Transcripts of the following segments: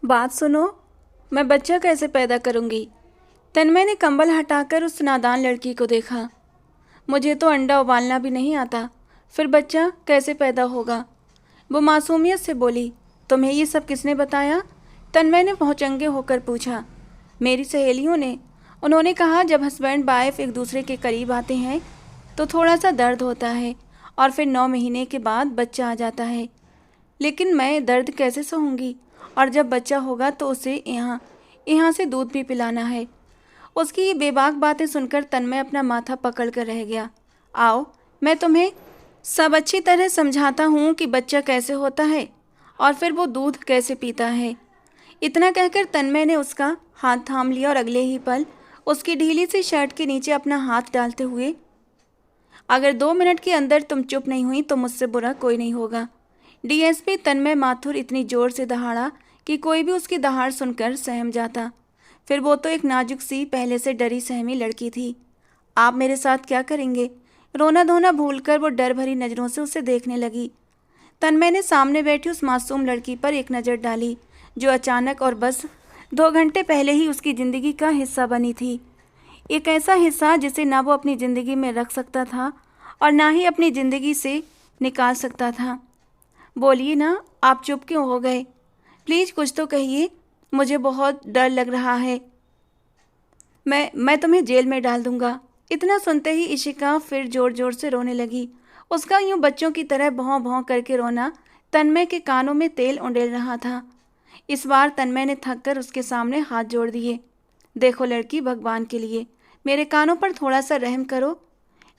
बात सुनो, मैं बच्चा कैसे पैदा करूंगी? तन्मय ने कंबल हटाकर उस नादान लड़की को देखा। मुझे तो अंडा उबालना भी नहीं आता, फिर बच्चा कैसे पैदा होगा? वो मासूमियत से बोली। तुम्हें ये सब किसने बताया? तन्मय ने भौचंगे होकर पूछा। मेरी सहेलियों ने। उन्होंने कहा जब हस्बैंड वाइफ एक दूसरे के करीब आते हैं तो थोड़ा सा दर्द होता है और फिर 9 महीने के बाद बच्चा आ जाता है। लेकिन मैं दर्द कैसे सहूँगी? और जब बच्चा होगा तो उसे यहाँ यहाँ से दूध भी पिलाना है। उसकी ये बेबाक बातें सुनकर तन्मय अपना माथा पकड़ कर रह गया। आओ, मैं तुम्हें सब अच्छी तरह समझाता हूँ कि बच्चा कैसे होता है और फिर वो दूध कैसे पीता है। इतना कहकर तन्मय ने उसका हाथ थाम लिया और अगले ही पल उसकी ढीली सी शर्ट के नीचे अपना हाथ डालते हुए, अगर 2 मिनट के अंदर तुम चुप नहीं हुई तो मुझसे बुरा कोई नहीं होगा। डीएसपी तन्मय माथुर इतनी जोर से दहाड़ा कि कोई भी उसकी दहाड़ सुनकर सहम जाता। फिर वो तो एक नाजुक सी पहले से डरी सहमी लड़की थी। आप मेरे साथ क्या करेंगे? रोना धोना भूलकर वो डर भरी नज़रों से उसे देखने लगी। तन्मय ने सामने बैठी उस मासूम लड़की पर एक नज़र डाली जो अचानक और बस 2 घंटे पहले ही उसकी ज़िंदगी का हिस्सा बनी थी। एक ऐसा हिस्सा जिसे ना वो अपनी ज़िंदगी में रख सकता था और ना ही अपनी ज़िंदगी से निकाल सकता था। बोलिए ना, आप चुप क्यों हो गए? प्लीज़ कुछ तो कहिए, मुझे बहुत डर लग रहा है। मैं तुम्हें जेल में डाल दूंगा। इतना सुनते ही इशिका फिर जोर जोर से रोने लगी। उसका यूं बच्चों की तरह भौं भौं करके रोना तन्मय के कानों में तेल उंडेल रहा था। इस बार तन्मय ने थक कर उसके सामने हाथ जोड़ दिए। देखो लड़की, भगवान के लिए मेरे कानों पर थोड़ा सा रहम करो।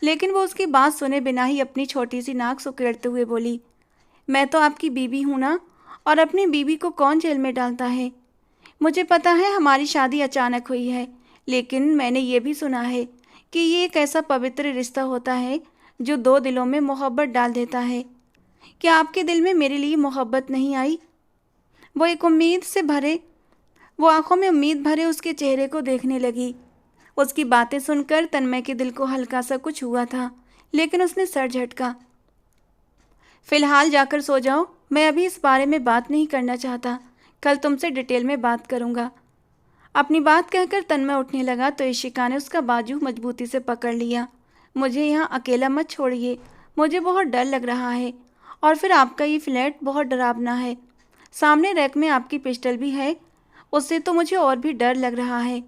लेकिन वो उसकी बात सुने बिना ही अपनी छोटी सी नाक सुकेड़ते हुए बोली, मैं तो आपकी बीवी हूं ना, और अपनी बीवी को कौन जेल में डालता है? मुझे पता है हमारी शादी अचानक हुई है, लेकिन मैंने ये भी सुना है कि ये एक ऐसा पवित्र रिश्ता होता है जो 2 दिलों में मोहब्बत डाल देता है। क्या आपके दिल में मेरे लिए मोहब्बत नहीं आई? वो एक उम्मीद से भरे वो आंखों में उम्मीद भरे उसके चेहरे को देखने लगी। उसकी बातें सुनकर तन्मय के दिल को हल्का सा कुछ हुआ था, लेकिन उसने सर झटका। फिलहाल जाकर सो जाओ, मैं अभी इस बारे में बात नहीं करना चाहता। कल तुमसे डिटेल में बात करूंगा। अपनी बात कहकर तन्मय उठने लगा तो इशिका ने उसका बाजू मजबूती से पकड़ लिया। मुझे यहाँ अकेला मत छोड़िए, मुझे बहुत डर लग रहा है। और फिर आपका ये फ्लैट बहुत डरावना है। सामने रैक में आपकी पिस्टल भी है, उससे तो मुझे और भी डर लग रहा है।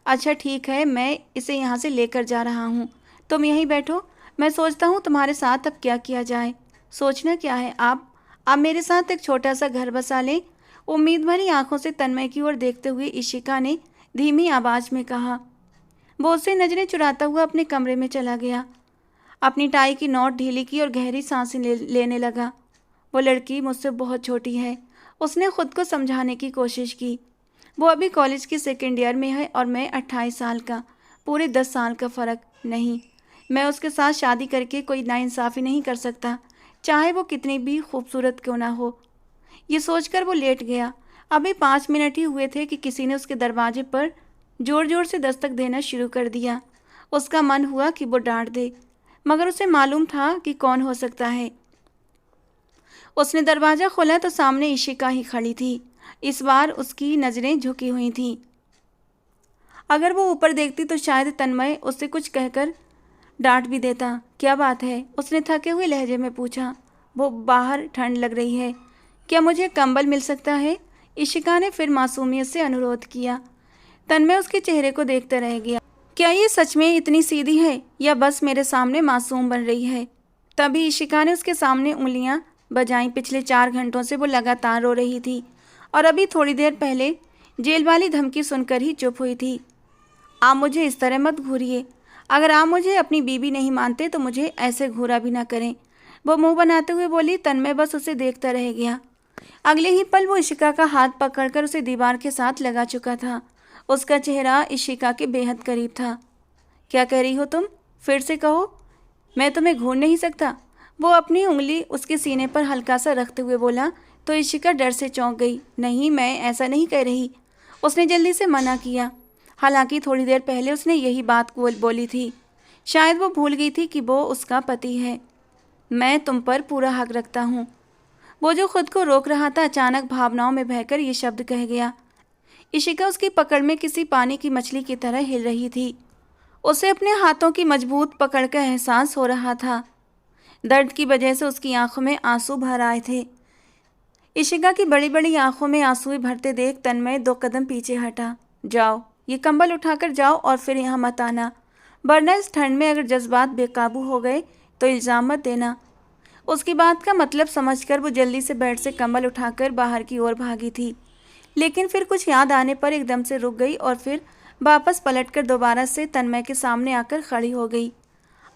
अच्छा ठीक है, मैं इसे यहाँ से लेकर जा रहा हूँ, तुम यहीं बैठो। मैं सोचता हूँ तुम्हारे साथ अब क्या किया जाए। सोचना क्या है, आप मेरे साथ एक छोटा सा घर बसा लें। उम्मीद भरी आंखों से तन्मय की ओर देखते हुए इशिका ने धीमी आवाज में कहा। वो उससे नजरें चुराता हुआ अपने कमरे में चला गया। अपनी टाई की नॉट ढीली की और गहरी सांसें लेने लगा। वो लड़की मुझसे बहुत छोटी है, उसने खुद को समझाने की कोशिश की। वो अभी कॉलेज की 2nd ईयर में है और मैं 28 साल का, पूरे 10 साल का फ़र्क। नहीं, मैं उसके साथ शादी करके कोई नाइंसाफ़ी नहीं कर सकता, चाहे वो कितनी भी खूबसूरत क्यों ना हो। ये सोचकर वो लेट गया। अभी 5 मिनट ही हुए थे कि किसी ने उसके दरवाजे पर ज़ोर ज़ोर से दस्तक देना शुरू कर दिया। उसका मन हुआ कि वो डांट दे, मगर उसे मालूम था कि कौन हो सकता है। उसने दरवाज़ा खोला तो सामने इशिका ही खड़ी थी। इस बार उसकी नज़रें झुकी हुई थीं। अगर वो ऊपर देखती तो शायद तन्मय उससे कुछ कहकर डांट भी देता। क्या बात है? उसने थके हुए लहजे में पूछा। वो बाहर ठंड लग रही है, क्या मुझे कंबल मिल सकता है? इशिका ने फिर मासूमियत से अनुरोध किया। तन्मय उसके चेहरे को देखते रह गया। क्या ये सच में इतनी सीधी है या बस मेरे सामने मासूम बन रही है? तभी इशिका ने उसके सामने उंगलियां बजाईं। पिछले 4 घंटों से वो लगातार रो रही थी और अभी थोड़ी देर पहले जेल वाली धमकी सुनकर ही चुप हुई थी। आप मुझे इस तरह मत घूरिए। अगर आप मुझे अपनी बीवी नहीं मानते तो मुझे ऐसे घूरा भी ना करें, वो मुंह बनाते हुए बोली। तन्मय बस उसे देखता रह गया। अगले ही पल वो इशिका का हाथ पकड़कर उसे दीवार के साथ लगा चुका था। उसका चेहरा इशिका के बेहद करीब था। क्या कह रही हो तुम? फिर से कहो। मैं तुम्हें घूर नहीं सकता। वो अपनी उंगली उसके सीने पर हल्का सा रखते हुए बोला तो इशिका डर से चौंक गई। नहीं, मैं ऐसा नहीं कह रही, उसने जल्दी से मना किया। हालांकि थोड़ी देर पहले उसने यही बात बोली थी। शायद वो भूल गई थी कि वो उसका पति है। मैं तुम पर पूरा हक रखता हूँ, वो जो खुद को रोक रहा था अचानक भावनाओं में बहकर ये शब्द कह गया। इशिका उसकी पकड़ में किसी पानी की मछली की तरह हिल रही थी। उसे अपने हाथों की मजबूत पकड़ का एहसास हो रहा था। दर्द की वजह से उसकी आंखों में आंसू भर आए थे। इशिका की बड़ी बड़ी आंखों में आंसू भरते देख तन्मय 2 कदम पीछे हटा। जाओ, ये कंबल उठाकर जाओ और फिर यहाँ मत आना, वरना इस ठंड में अगर जज्बात बेकाबू हो गए तो इल्ज़ाम मत देना। उसकी बात का मतलब समझकर वो जल्दी से बेड से कंबल उठाकर बाहर की ओर भागी थी, लेकिन फिर कुछ याद आने पर एकदम से रुक गई और फिर वापस पलटकर दोबारा से तन्मय के सामने आकर खड़ी हो गई।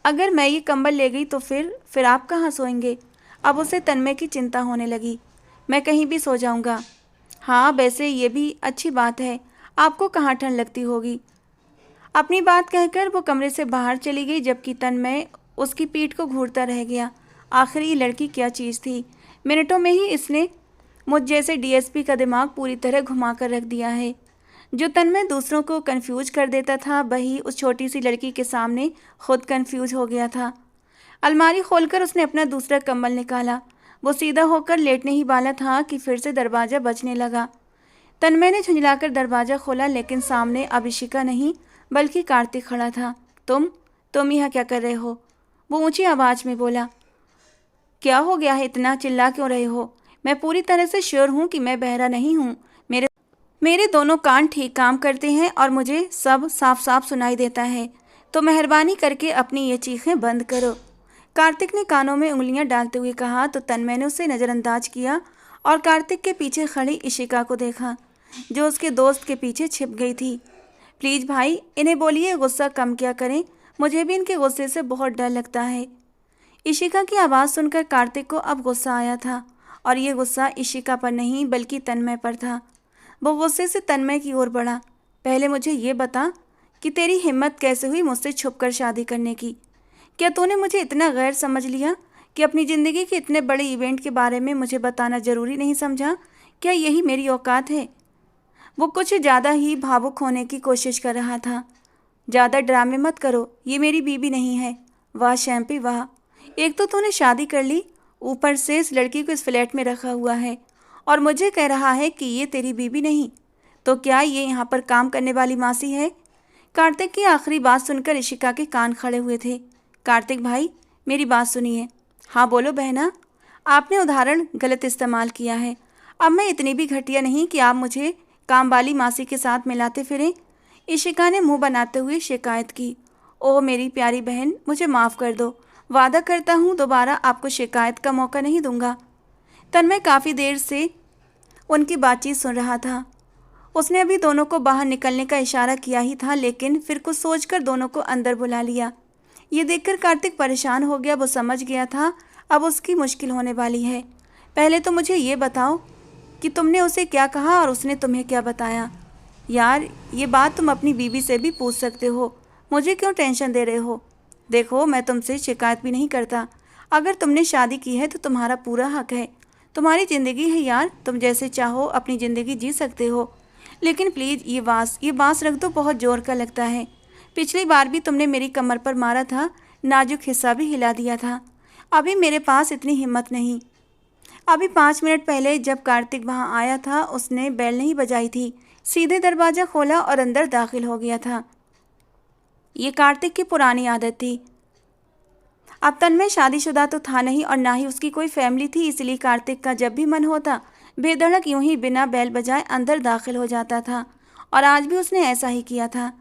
अगर मैं ये कंबल ले गई तो फिर आप कहाँ सोएंगे? अब उसे तन्मय की चिंता होने लगी। मैं कहीं भी सो जाऊँगा। हाँ, वैसे ये भी अच्छी बात है, आपको कहाँ ठंड लगती होगी। अपनी बात कहकर वो कमरे से बाहर चली गई, जबकि तन्मय उसकी पीठ को घूरता रह गया। आखिर ये लड़की क्या चीज़ थी? मिनटों में ही इसने मुझ जैसे डीएसपी का दिमाग पूरी तरह घुमा कर रख दिया है। जो तन्मय दूसरों को कंफ्यूज कर देता था, वही उस छोटी सी लड़की के सामने खुद कंफ्यूज हो गया था। अलमारी खोलकर उसने अपना दूसरा कंबल निकाला। वो सीधा होकर लेटने ही वाला था कि फिर से दरवाज़ा बजने लगा। तन्मय ने झुंझलाकर दरवाज़ा खोला, लेकिन सामने अब इशिका नहीं बल्कि कार्तिक खड़ा था। तुम यहाँ क्या कर रहे हो? वो ऊंची आवाज़ में बोला। क्या हो गया है, इतना चिल्ला क्यों रहे हो? मैं पूरी तरह से श्योर हूँ कि मैं बहरा नहीं हूँ। मेरे दोनों कान ठीक काम करते हैं और मुझे सब साफ साफ सुनाई देता है, तो मेहरबानी करके अपनी ये चीखें बंद करो। कार्तिक ने कानों में उंगलियां डालते हुए कहा तो तन्मय ने उसे नज़रअंदाज किया और कार्तिक के पीछे खड़ी इशिका को देखा, जो उसके दोस्त के पीछे छिप गई थी। प्लीज़ भाई, इन्हें बोलिए गुस्सा कम किया करें, मुझे भी इनके गुस्से से बहुत डर लगता है। इशिका की आवाज़ सुनकर कार्तिक को अब गुस्सा आया था, और ये गुस्सा इशिका पर नहीं बल्कि तन्मय पर था। वो गुस्से से तन्मय की ओर बढ़ा। पहले मुझे ये बता कि तेरी हिम्मत कैसे हुई मुझसे छुपकर शादी करने की? क्या तूने मुझे इतना गैर समझ लिया कि अपनी ज़िंदगी के इतने बड़े इवेंट के बारे में मुझे बताना ज़रूरी नहीं समझा? क्या यही मेरी औकात है? वो कुछ ज़्यादा ही भावुक होने की कोशिश कर रहा था। ज़्यादा ड्रामे मत करो, ये मेरी बीबी नहीं है। वाह शैम्पी वाह, एक तो तूने शादी कर ली, ऊपर से इस लड़की को इस फ्लैट में रखा हुआ है और मुझे कह रहा है कि ये तेरी बीबी नहीं। तो क्या ये यहाँ पर काम करने वाली मासी है? कार्तिक की आखिरी बात सुनकर इशिका के कान खड़े हुए थे। कार्तिक भाई, मेरी बात सुनिए। हाँ बोलो बहना। आपने उदाहरण गलत इस्तेमाल किया है। अब मैं इतनी भी घटिया नहीं कि आप मुझे काम वाली मासी के साथ मिलाते फिरें। इशिका ने मुंह बनाते हुए शिकायत की। ओह मेरी प्यारी बहन, मुझे माफ़ कर दो। वादा करता हूँ दोबारा आपको शिकायत का मौका नहीं दूंगा। तन्मय काफ़ी देर से उनकी बातचीत सुन रहा था। उसने अभी दोनों को बाहर निकलने का इशारा किया ही था, लेकिन फिर कुछ सोचकर दोनों को अंदर बुला लिया। ये देखकर कार्तिक परेशान हो गया। वो समझ गया था अब उसकी मुश्किल होने वाली है। पहले तो मुझे ये बताओ कि तुमने उसे क्या कहा और उसने तुम्हें क्या बताया? यार, ये बात तुम अपनी बीवी से भी पूछ सकते हो, मुझे क्यों टेंशन दे रहे हो? देखो, मैं तुमसे शिकायत भी नहीं करता। अगर तुमने शादी की है तो तुम्हारा पूरा हक है। तुम्हारी ज़िंदगी है यार, तुम जैसे चाहो अपनी ज़िंदगी जी सकते हो। लेकिन प्लीज़ ये बांस रख दो, बहुत ज़ोर का लगता है। पिछली बार भी तुमने मेरी कमर पर मारा था, नाजुक हिस्सा भी हिला दिया था। अभी मेरे पास इतनी हिम्मत नहीं। अभी 5 मिनट पहले जब कार्तिक वहाँ आया था उसने बेल नहीं बजाई थी, सीधे दरवाज़ा खोला और अंदर दाखिल हो गया था। ये कार्तिक की पुरानी आदत थी। अब तन्मय शादीशुदा तो था नहीं और ना ही उसकी कोई फैमिली थी, इसलिए कार्तिक का जब भी मन होता बेधड़क यूं ही बिना बैल बजाए अंदर दाखिल हो जाता था, और आज भी उसने ऐसा ही किया था।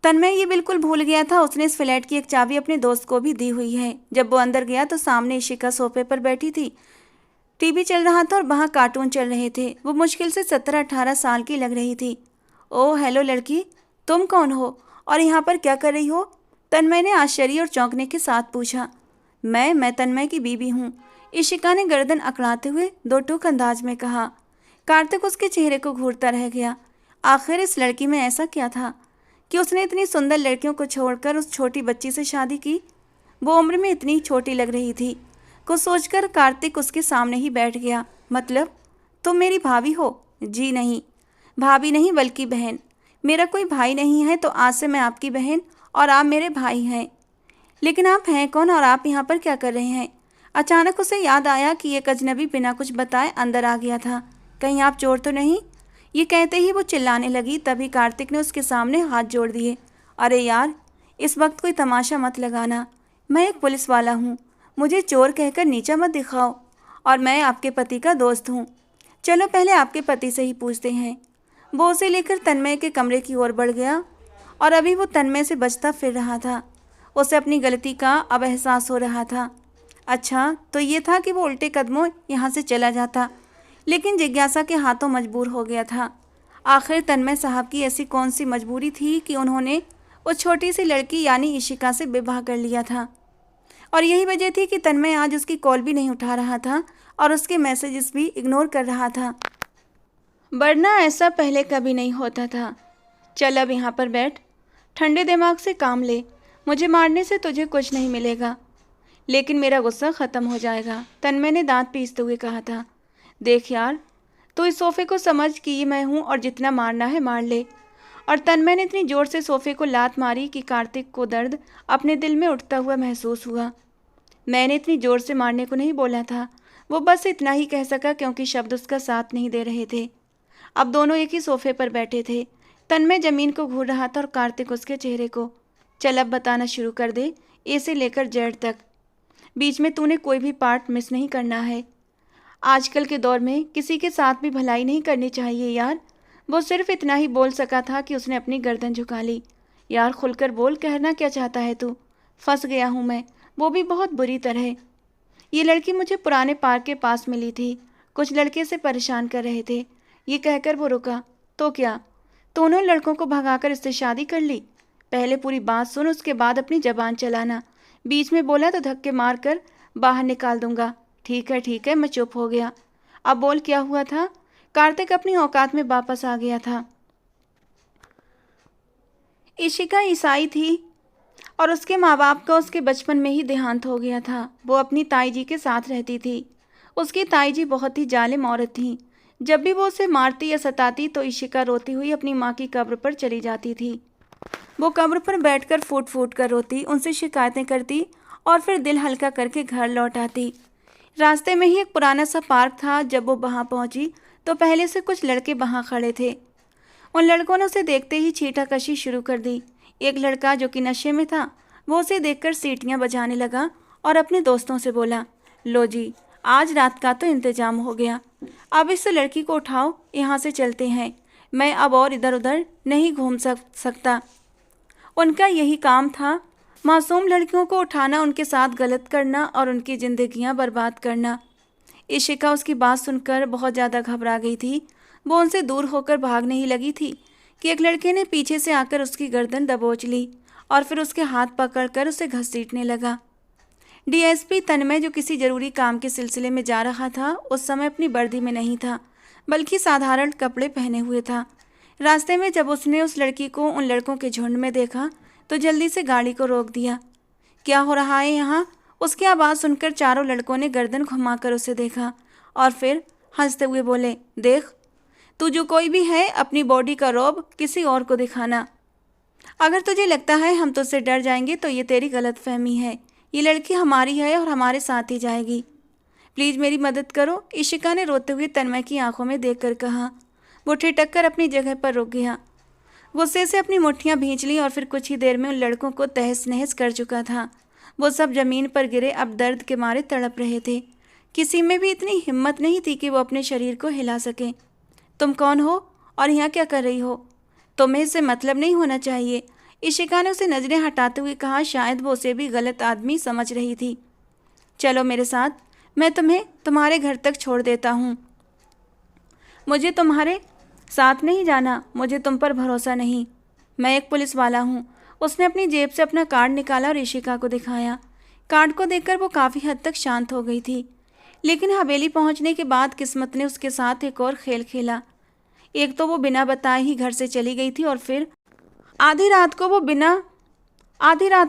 तन्मय ये बिल्कुल भूल गया था उसने इस फ्लैट की एक चाबी अपने दोस्त को भी दी हुई है। जब वो अंदर गया तो सामने इशिका सोफे पर बैठी थी। टीवी चल रहा था और वहाँ कार्टून चल रहे थे। वो मुश्किल से 17-18 साल की लग रही थी। ओह हेलो लड़की, तुम कौन हो और यहाँ पर क्या कर रही हो? तन्मय ने आश्चर्य और चौंकने के साथ पूछा। मैं तन्मय की बीबी हूँ, इशिका ने गर्दन अकड़ाते हुए दो टूक अंदाज में कहा। कार्तिक उसके चेहरे को घूरता रह गया। आखिर इस लड़की में ऐसा क्या था कि उसने इतनी सुंदर लड़कियों को छोड़कर उस छोटी बच्ची से शादी की? वो उम्र में इतनी छोटी लग रही थी। कुछ सोचकर कार्तिक उसके सामने ही बैठ गया। मतलब तुम मेरी भाभी हो? जी नहीं, भाभी नहीं बल्कि बहन। मेरा कोई भाई नहीं है, तो आज से मैं आपकी बहन और आप मेरे भाई हैं। लेकिन आप हैं कौन और आप यहाँ पर क्या कर रहे हैं? अचानक उसे याद आया कि एक अजनबी बिना कुछ बताए अंदर आ गया था। कहीं आप चोर तो नहीं? ये कहते ही वो चिल्लाने लगी। तभी कार्तिक ने उसके सामने हाथ जोड़ दिए। अरे यार, इस वक्त कोई तमाशा मत लगाना। मैं एक पुलिस वाला हूँ, मुझे चोर कहकर नीचा मत दिखाओ। और मैं आपके पति का दोस्त हूँ। चलो पहले आपके पति से ही पूछते हैं। वो उसे लेकर तन्मय के कमरे की ओर बढ़ गया और अभी वो तन्मय से बचता फिर रहा था। उसे अपनी गलती का अब एहसास हो रहा था। अच्छा, तो ये था कि वो उल्टे कदमों यहाँ से चला जाता, लेकिन जिज्ञासा के हाथों मजबूर हो गया था। आखिर तन्मय साहब की ऐसी कौन सी मजबूरी थी कि उन्होंने उस छोटी सी लड़की यानी इशिका से विवाह कर लिया था। और यही वजह थी कि तन्मय आज उसकी कॉल भी नहीं उठा रहा था और उसके मैसेजेस भी इग्नोर कर रहा था, वरना ऐसा पहले कभी नहीं होता था। चल अब यहाँ पर बैठ, ठंडे दिमाग से काम ले। मुझे मारने से तुझे कुछ नहीं मिलेगा, लेकिन मेरा गुस्सा ख़त्म हो जाएगा, तन्मय ने दांत पीसते हुए कहा था। देख यार, तू इस सोफ़े को समझ कि ये मैं हूँ और जितना मारना है मार ले। और तन्मय ने इतनी ज़ोर से सोफ़े को लात मारी कि कार्तिक को दर्द अपने दिल में उठता हुआ महसूस हुआ। मैंने इतनी ज़ोर से मारने को नहीं बोला था, वो बस इतना ही कह सका क्योंकि शब्द उसका साथ नहीं दे रहे थे। अब दोनों एक ही सोफ़े पर बैठे थे। तन्मय ज़मीन को घूर रहा था और कार्तिक उसके चेहरे को। चल अब बताना शुरू कर दे, ए से लेकर जेड तक। बीच में तूने कोई भी पार्ट मिस नहीं करना है। आजकल के दौर में किसी के साथ भी भलाई नहीं करनी चाहिए यार। वो सिर्फ इतना ही बोल सका था कि उसने अपनी गर्दन झुका ली। यार खुलकर बोल, कहना क्या चाहता है तू? फंस गया हूँ मैं, वो भी बहुत बुरी तरह। ये लड़की मुझे पुराने पार्क के पास मिली थी, कुछ लड़के से परेशान कर रहे थे। ये कहकर वो रुका। तो क्या दोनों लड़कों को भगाकर इससे शादी कर ली? पहले पूरी बात सुन, उसके बाद अपनी जबान चलाना। बीच में बोला तो धक्के मार कर बाहर निकाल दूंगा। ठीक है, मैं चुप हो गया। अब बोल, क्या हुआ था? कार्तिक अपनी औकात में वापस आ गया था। इशिका ईसाई थी और उसके माँ बाप का उसके बचपन में ही देहांत हो गया था। वो अपनी ताई जी के साथ रहती थी। उसकी ताई जी बहुत ही जालिम औरत थीं। जब भी वो उसे मारती या सताती तो इशिका रोती हुई अपनी माँ की कब्र पर चली जाती थी। वो कब्र पर बैठकर फूट फूट कर रोती, उनसे शिकायतें करती और फिर दिल हल्का करके घर लौट आती। रास्ते में ही एक पुराना सा पार्क था। जब वो वहाँ पहुँची तो पहले से कुछ लड़के वहाँ खड़े थे। उन लड़कों ने उसे देखते ही छींटाकशी शुरू कर दी। एक लड़का जो कि नशे में था, वो उसे देखकर सीटियाँ बजाने लगा और अपने दोस्तों से बोला, लो जी, आज रात का तो इंतजाम हो गया। अब इस लड़की को उठाओ, यहाँ से चलते हैं। मैं अब और इधर उधर नहीं घूम सकता। उनका यही काम था, मासूम लड़कियों को उठाना, उनके साथ गलत करना और उनकी ज़िंदगियाँ बर्बाद करना। इशिका उसकी बात सुनकर बहुत ज़्यादा घबरा गई थी। वो उनसे दूर होकर भागने ही लगी थी कि एक लड़के ने पीछे से आकर उसकी गर्दन दबोच ली और फिर उसके हाथ पकड़कर उसे घसीटने लगा। डीएसपी तन्मय, जो किसी ज़रूरी काम के सिलसिले में जा रहा था, उस समय अपनी वर्दी में नहीं था, बल्कि साधारण कपड़े पहने हुए था। रास्ते में जब उसने उस लड़की को उन लड़कों के झुंड में देखा तो जल्दी से गाड़ी को रोक दिया। क्या हो रहा है यहाँ? उसकी आवाज़ सुनकर चारों लड़कों ने गर्दन घुमाकर उसे देखा और फिर हंसते हुए बोले, देख, तू जो कोई भी है, अपनी बॉडी का रौब किसी और को दिखाना। अगर तुझे लगता है हम तुझसे डर जाएंगे तो ये तेरी गलतफहमी है। ये लड़की हमारी है और हमारे साथ ही जाएगी। प्लीज़ मेरी मदद करो, इशिका ने रोते हुए तन्मय की आंखों में देखकर कहा। वो ठिठक कर अपनी जगह पर रुक गया। गुस्से से अपनी मुट्ठियाँ भींच ली और फिर कुछ ही देर में उन लड़कों को तहस नहस कर चुका था। वो सब ज़मीन पर गिरे, अब दर्द के मारे तड़प रहे थे। किसी में भी इतनी हिम्मत नहीं थी कि वो अपने शरीर को हिला सके। तुम कौन हो और यहाँ क्या कर रही हो? तुम्हें इससे मतलब नहीं होना चाहिए, इशिका ने उसे नज़रें हटाते हुए कहा। शायद वो उसे भी गलत आदमी समझ रही थी। चलो मेरे साथ, मैं तुम्हें तुम्हारे घर तक छोड़ देता हूँ। मुझे तुम्हारे साथ नहीं जाना, मुझे तुम पर भरोसा नहीं। मैं एक पुलिस वाला हूँ। उसने अपनी जेब से अपना कार्ड निकाला और इशिका को दिखाया। कार्ड को देखकर वो काफ़ी हद तक शांत हो गई थी, लेकिन हवेली पहुँचने के बाद किस्मत ने उसके साथ एक और खेल खेला। एक तो वो बिना बताए ही घर से चली गई थी और फिर आधी रात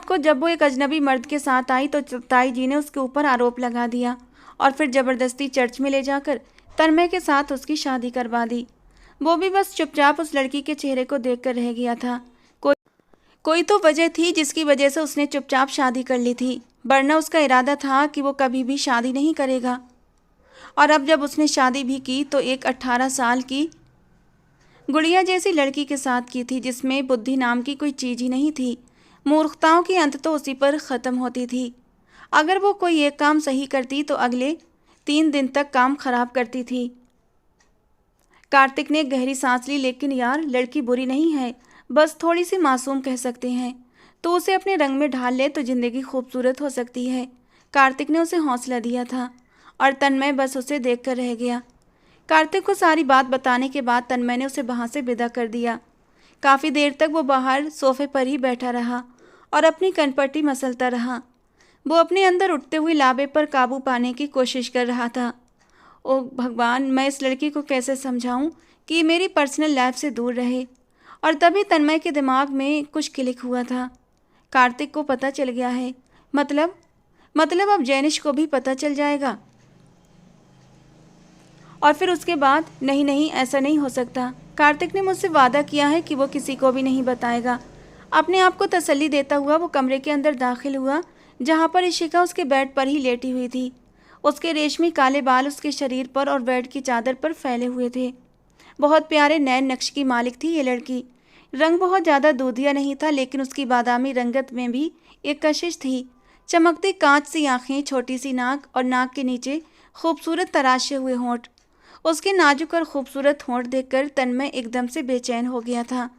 को जब वो एक अजनबी मर्द के साथ आई तो ताई जी ने उसके ऊपर आरोप लगा दिया और फिर ज़बरदस्ती चर्च में ले जाकर तन्मय के साथ उसकी शादी करवा दी। वो भी बस चुपचाप उस लड़की के चेहरे को देखकर रह गया था। कोई तो वजह थी जिसकी वजह से उसने चुपचाप शादी कर ली थी, वरना उसका इरादा था कि वो कभी भी शादी नहीं करेगा। और अब जब उसने शादी भी की तो एक 18 साल की गुड़िया जैसी लड़की के साथ की थी, जिसमें बुद्धि नाम की कोई चीज़ ही नहीं थी। मूर्खताओं की अंत तो उसी पर ख़त्म होती थी। अगर वो कोई एक काम सही करती तो अगले 3 दिन तक काम खराब करती थी। कार्तिक ने गहरी सांस ली। लेकिन यार, लड़की बुरी नहीं है, बस थोड़ी सी मासूम कह सकते हैं। तो उसे अपने रंग में ढाल ले तो ज़िंदगी खूबसूरत हो सकती है। कार्तिक ने उसे हौसला दिया था और तन्मय बस उसे देखकर रह गया। कार्तिक को सारी बात बताने के बाद तन्मय ने उसे वहाँ से विदा कर दिया। काफ़ी देर तक वो बाहर सोफे पर ही बैठा रहा और अपनी कनपट्टी मसलता रहा। वो अपने अंदर उठते हुए लावे पर काबू पाने की कोशिश कर रहा था। ओ भगवान, मैं इस लड़की को कैसे समझाऊं कि मेरी पर्सनल लाइफ से दूर रहे। और तभी तन्मय के दिमाग में कुछ क्लिक हुआ था। कार्तिक को पता चल गया है, मतलब अब जैनिश को भी पता चल जाएगा। और फिर उसके बाद नहीं, ऐसा नहीं हो सकता। कार्तिक ने मुझसे वादा किया है कि वो किसी को भी नहीं बताएगा। अपने आप को तसल्ली देता हुआ वो कमरे के अंदर दाखिल हुआ, जहाँ पर इशिका उसके बेड पर ही लेटी हुई थी। उसके रेशमी काले बाल उसके शरीर पर और बेड की चादर पर फैले हुए थे। बहुत प्यारे नैन नक्श की मालिक थी ये लड़की। रंग बहुत ज़्यादा दूधिया नहीं था, लेकिन उसकी बादामी रंगत में भी एक कशिश थी। चमकती कांच सी आँखें, छोटी सी नाक और नाक के नीचे खूबसूरत तराशे हुए होंठ। उसके नाजुक और खूबसूरत होंठ देखकर तन्मय एकदम से बेचैन हो गया था।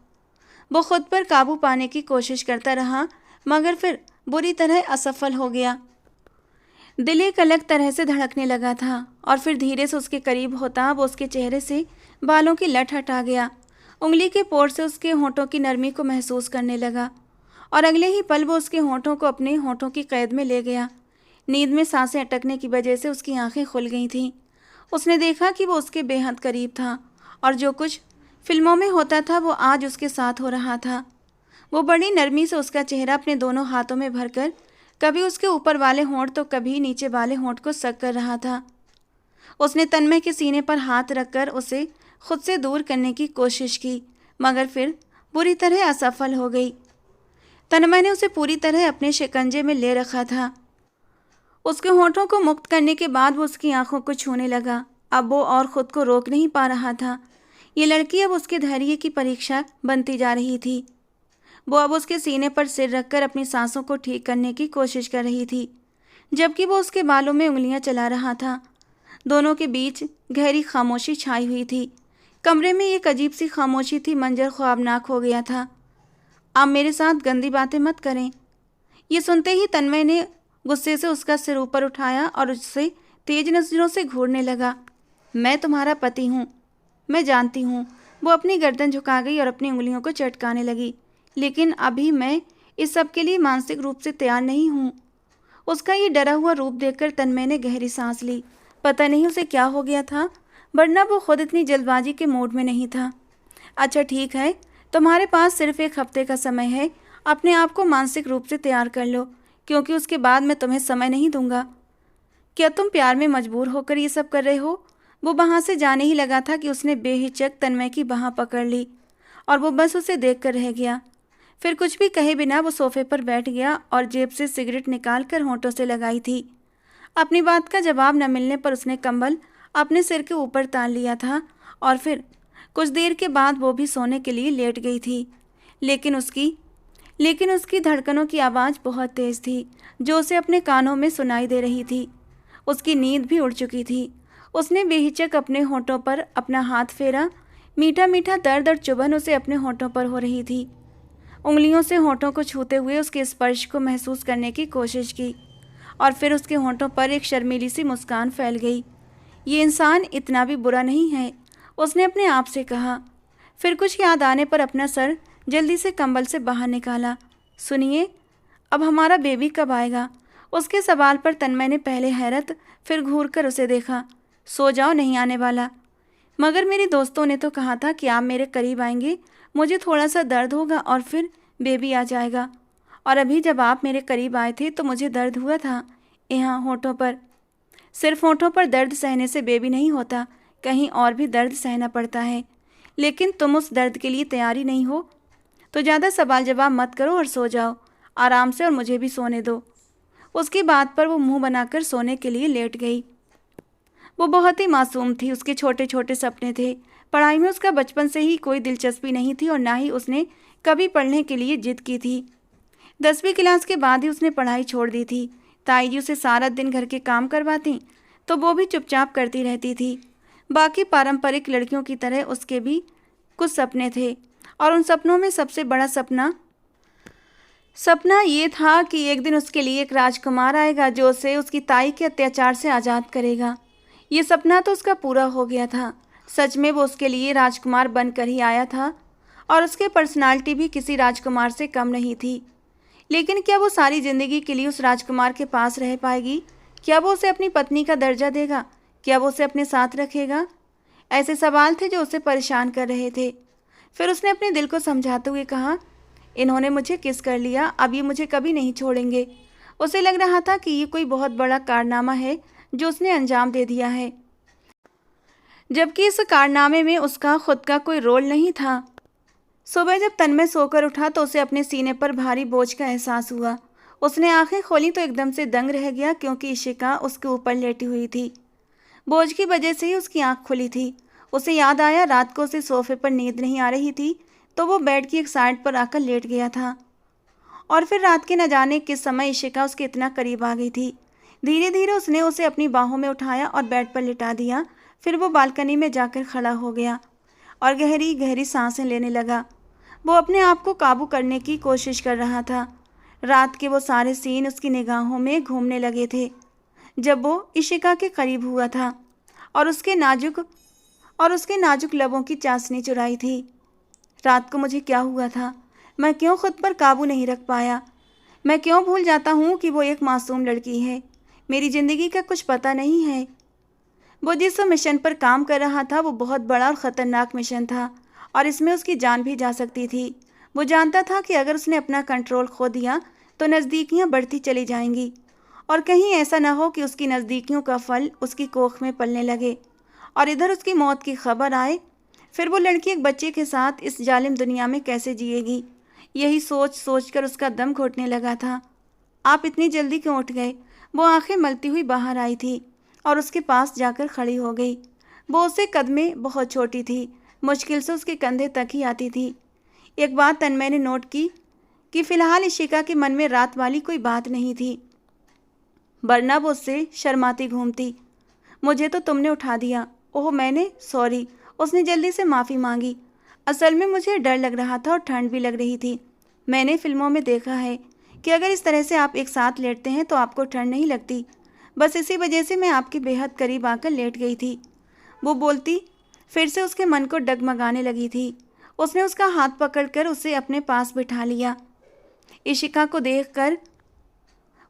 वो खुद पर काबू पाने की कोशिश करता रहा, मगर फिर बुरी तरह असफल हो गया। दिल एक अलग तरह से धड़कने लगा था और फिर धीरे से उसके करीब होता वो उसके चेहरे से बालों की लट हटा गया। उंगली के पोर से उसके होंठों की नरमी को महसूस करने लगा और अगले ही पल वो उसके होंठों को अपने होंठों की कैद में ले गया। नींद में सांसें अटकने की वजह से उसकी आंखें खुल गई थीं। उसने देखा कि वो उसके बेहद करीब था और जो कुछ फिल्मों में होता था वो आज उसके साथ हो रहा था। वो बड़ी नरमी से उसका चेहरा अपने दोनों हाथों में भरकर कभी उसके ऊपर वाले होंठ तो कभी नीचे वाले होंठ को सक कर रहा था। उसने तन्मय के सीने पर हाथ रखकर उसे खुद से दूर करने की कोशिश की, मगर फिर बुरी तरह असफल हो गई। तन्मय ने उसे पूरी तरह अपने शिकंजे में ले रखा था। उसके होंठों को मुक्त करने के बाद वो उसकी आंखों को छूने लगा। अब वो और ख़ुद को रोक नहीं पा रहा था। ये लड़की अब उसके धैर्य की परीक्षा बनती जा रही थी। वो अब उसके सीने पर सिर रखकर अपनी सांसों को ठीक करने की कोशिश कर रही थी, जबकि वो उसके बालों में उंगलियां चला रहा था। दोनों के बीच गहरी खामोशी छाई हुई थी। कमरे में एक अजीब सी खामोशी थी। मंजर ख्वाबनाक हो गया था। आप मेरे साथ गंदी बातें मत करें। ये सुनते ही तन्मय ने गुस्से से उसका सिर ऊपर उठाया और उससे तेज नजरों से घूरने लगा। मैं तुम्हारा पति हूँ, मैं जानती हूँ। वो अपनी गर्दन झुका गई और अपनी उंगलियों को चटकाने लगी। लेकिन अभी मैं इस सब के लिए मानसिक रूप से तैयार नहीं हूँ। उसका ये डरा हुआ रूप देखकर तन्मय ने गहरी सांस ली। पता नहीं उसे क्या हो गया था, वरना वो खुद इतनी जल्दबाजी के मूड में नहीं था। अच्छा ठीक है, तुम्हारे पास सिर्फ 1 हफ्ते का समय है। अपने आप को मानसिक रूप से तैयार कर लो, क्योंकि उसके बाद मैं तुम्हें समय नहीं दूंगा। क्या तुम प्यार में मजबूर होकर ये सब कर रहे हो? वो वहाँ से जाने ही लगा था कि उसने बेहिचक तन्मय की बाँह पकड़ ली और वो बस उसे देख कर रह गया। फिर कुछ भी कहे बिना वो सोफे पर बैठ गया और जेब से सिगरेट निकाल कर होंठों से लगाई थी। अपनी बात का जवाब न मिलने पर उसने कंबल अपने सिर के ऊपर तान लिया था और फिर कुछ देर के बाद वो भी सोने के लिए लेट गई थी। लेकिन उसकी धड़कनों की आवाज़ बहुत तेज़ थी, जो उसे अपने कानों में सुनाई दे रही थी। उसकी नींद भी उड़ चुकी थी। उसने बेहिचक अपने होंठों पर अपना हाथ फेरा। मीठा मीठा दर्द और चुभन उसे अपने होंठों पर हो रही थी। उंगलियों से होंठों को छूते हुए उसके स्पर्श को महसूस करने की कोशिश की और फिर उसके होंठों पर एक शर्मीली सी मुस्कान फैल गई। ये इंसान इतना भी बुरा नहीं है, उसने अपने आप से कहा। फिर कुछ याद आने पर अपना सर जल्दी से कंबल से बाहर निकाला। सुनिए, अब हमारा बेबी कब आएगा? उसके सवाल पर तन्मय ने पहले हैरत फिर घूर कर उसे देखा। सो जाओ, नहीं आने वाला। मगर मेरे दोस्तों ने तो कहा था कि आप मेरे करीब आएंगे, मुझे थोड़ा सा दर्द होगा और फिर बेबी आ जाएगा। और अभी जब आप मेरे करीब आए थे तो मुझे दर्द हुआ था, यहाँ होंठों पर। सिर्फ होंठों पर दर्द सहने से बेबी नहीं होता, कहीं और भी दर्द सहना पड़ता है। लेकिन तुम उस दर्द के लिए तैयार ही नहीं हो। तो ज़्यादा सवाल जवाब मत करो और सो जाओ आराम से, और मुझे भी सोने दो। उसकी बात पर वो मुंह बनाकर सोने के लिए लेट गई। वो बहुत ही मासूम थी, उसके छोटे छोटे सपने थे। पढ़ाई में उसका बचपन से ही कोई दिलचस्पी नहीं थी और ना ही उसने कभी पढ़ने के लिए जिद की थी। 10वीं क्लास के बाद ही उसने पढ़ाई छोड़ दी थी। ताई जी उसे सारा दिन घर के काम करवाती तो वो भी चुपचाप करती रहती थी। बाकी पारंपरिक लड़कियों की तरह उसके भी कुछ सपने थे, और उन सपनों में सबसे बड़ा सपना ये था कि एक दिन उसके लिए एक राजकुमार आएगा जो उसे उसकी ताई के अत्याचार से आज़ाद करेगा। ये सपना तो उसका पूरा हो गया था। सच में वो उसके लिए राजकुमार बनकर ही आया था, और उसकी पर्सनालिटी भी किसी राजकुमार से कम नहीं थी। लेकिन क्या वो सारी ज़िंदगी के लिए उस राजकुमार के पास रह पाएगी? क्या वो उसे अपनी पत्नी का दर्जा देगा? क्या वो उसे अपने साथ रखेगा? ऐसे सवाल थे जो उसे परेशान कर रहे थे। फिर उसने अपने दिल को समझाते हुए कहा, इन्होंने मुझे किस कर लिया, अब ये मुझे कभी नहीं छोड़ेंगे। उसे लग रहा था कि ये कोई बहुत बड़ा कारनामा है जो उसने अंजाम दे दिया है, जबकि इस कारनामे में उसका खुद का कोई रोल नहीं था। सुबह जब तन्मय सोकर उठा तो उसे अपने सीने पर भारी बोझ का एहसास हुआ। उसने आंखें खोली तो एकदम से दंग रह गया, क्योंकि इशिका उसके ऊपर लेटी हुई थी। बोझ की वजह से ही उसकी आंख खुली थी। उसे याद आया रात को उसे सोफे पर नींद नहीं आ रही थी, तो वो बेड की एक साइड पर आकर लेट गया था। और फिर रात के न जाने किस समय इशिका उसके इतना करीब आ गई थी। धीरे धीरे उसने उसे अपनी बाहों में उठाया और बेड पर लिटा दिया। फिर वो बालकनी में जाकर खड़ा हो गया और गहरी गहरी सांसें लेने लगा। वो अपने आप को काबू करने की कोशिश कर रहा था। रात के वो सारे सीन उसकी निगाहों में घूमने लगे थे जब वो इशिका के करीब हुआ था और उसके नाजुक लबों की चाशनी चुराई थी। रात को मुझे क्या हुआ था? मैं क्यों खुद पर काबू नहीं रख पाया? मैं क्यों भूल जाता हूँ कि वो एक मासूम लड़की है? मेरी ज़िंदगी का कुछ पता नहीं है। वो जिस मिशन पर काम कर रहा था वो बहुत बड़ा और ख़तरनाक मिशन था, और इसमें उसकी जान भी जा सकती थी। वो जानता था कि अगर उसने अपना कंट्रोल खो दिया तो नज़दीकियाँ बढ़ती चली जाएंगी, और कहीं ऐसा न हो कि उसकी नज़दीकियों का फल उसकी कोख में पलने लगे और इधर उसकी मौत की खबर आए। फिर वो लड़की एक बच्चे के साथ इस जालिम दुनिया में कैसे जिएगी? यही सोच सोच कर उसका दम घुटने लगा था। आप इतनी जल्दी क्यों उठ गए? वो आंखें मलती हुई बाहर आई थी और उसके पास जाकर खड़ी हो गई। वो उससे कद में बहुत छोटी थी, मुश्किल से उसके कंधे तक ही आती थी। एक बात तन्मय ने नोट की कि फिलहाल इशिका के मन में रात वाली कोई बात नहीं थी, वरना वो उससे शर्माती घूमती। मुझे तो तुमने उठा दिया। ओह मैंने, सॉरी। उसने जल्दी से माफ़ी मांगी। असल में मुझे डर लग रहा था और ठंड भी लग रही थी। मैंने फिल्मों में देखा है कि अगर इस तरह से आप एक साथ लेटते हैं तो आपको ठंड नहीं लगती। बस इसी वजह से मैं आपके बेहद करीब आकर लेट गई थी। वो बोलती फिर से उसके मन को डगमगाने लगी थी। उसने उसका हाथ पकड़कर उसे अपने पास बिठा लिया। इशिका को देखकर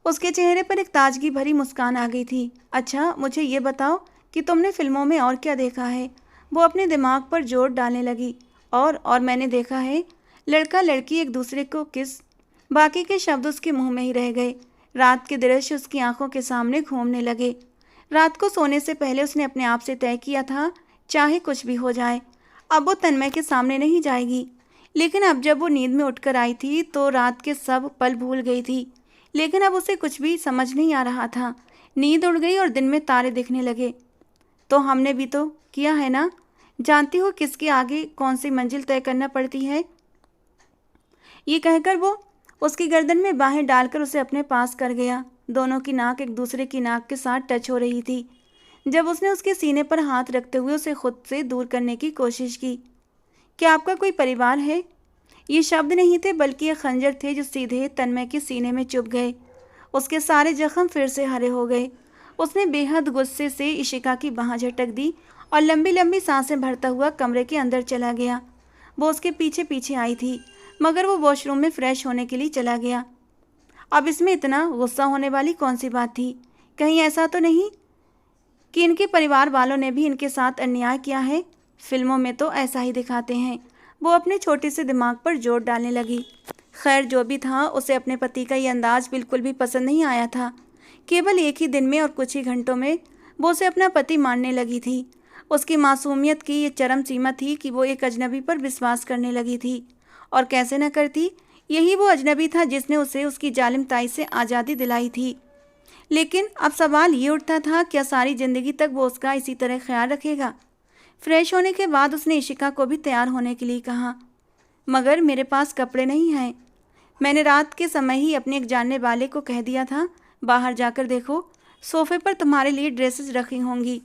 उसके चेहरे पर एक ताजगी भरी मुस्कान आ गई थी। अच्छा, मुझे ये बताओ कि तुमने फिल्मों में और क्या देखा है? वो अपने दिमाग पर जोर डालने लगी। और मैंने देखा है लड़का लड़की एक दूसरे को किस। बाकी के शब्द उसके मुंह में ही रह गए। रात के दृश्य उसकी आंखों के सामने घूमने लगे। रात को सोने से पहले उसने अपने आप से तय किया था, चाहे कुछ भी हो जाए अब वो तन्मय के सामने नहीं जाएगी। लेकिन अब जब वो नींद में उठकर आई थी तो रात के सब पल भूल गई थी। लेकिन अब उसे कुछ भी समझ नहीं आ रहा था। नींद उड़ गई और दिन में तारे दिखने लगे। तो हमने भी तो किया है ना? जानती हो किसके आगे कौन सी मंजिल तय करना पड़ती है? ये कहकर वो उसकी गर्दन में बाहें डालकर उसे अपने पास कर गया। दोनों की नाक एक दूसरे की नाक के साथ टच हो रही थी जब उसने उसके सीने पर हाथ रखते हुए उसे खुद से दूर करने की कोशिश की। क्या आपका कोई परिवार है? ये शब्द नहीं थे बल्कि ये खंजर थे जो सीधे तन्मय के सीने में चुभ गए। उसके सारे जख्म फिर से हरे हो गए। उसने बेहद गुस्से से इशिका की बाह झटक दी और लंबी लंबी सांसें भरता हुआ कमरे के अंदर चला गया। वो उसके पीछे पीछे आई थी, मगर वो वॉशरूम में फ्रेश होने के लिए चला गया। अब इसमें इतना गुस्सा होने वाली कौन सी बात थी? कहीं ऐसा तो नहीं कि इनके परिवार वालों ने भी इनके साथ अन्याय किया है? फिल्मों में तो ऐसा ही दिखाते हैं। वो अपने छोटे से दिमाग पर जोर डालने लगी। खैर जो भी था, उसे अपने पति का ये अंदाज बिल्कुल भी पसंद नहीं आया था। केवल एक ही दिन में और कुछ ही घंटों में वो उसे अपना पति मानने लगी थी। उसकी मासूमियत की ये चरम सीमा थी कि वो एक अजनबी पर विश्वास करने लगी थी और कैसे न करती, यही वो अजनबी था जिसने उसे उसकी जालिम ताई से आज़ादी दिलाई थी। लेकिन अब सवाल ये उठता था, क्या सारी ज़िंदगी तक वो उसका इसी तरह ख्याल रखेगा? फ्रेश होने के बाद उसने इशिका को भी तैयार होने के लिए कहा, मगर मेरे पास कपड़े नहीं हैं। मैंने रात के समय ही अपने एक जानने वाले को कह दिया था, बाहर जाकर देखो, सोफे पर तुम्हारे लिए ड्रेसेस रखी होंगी।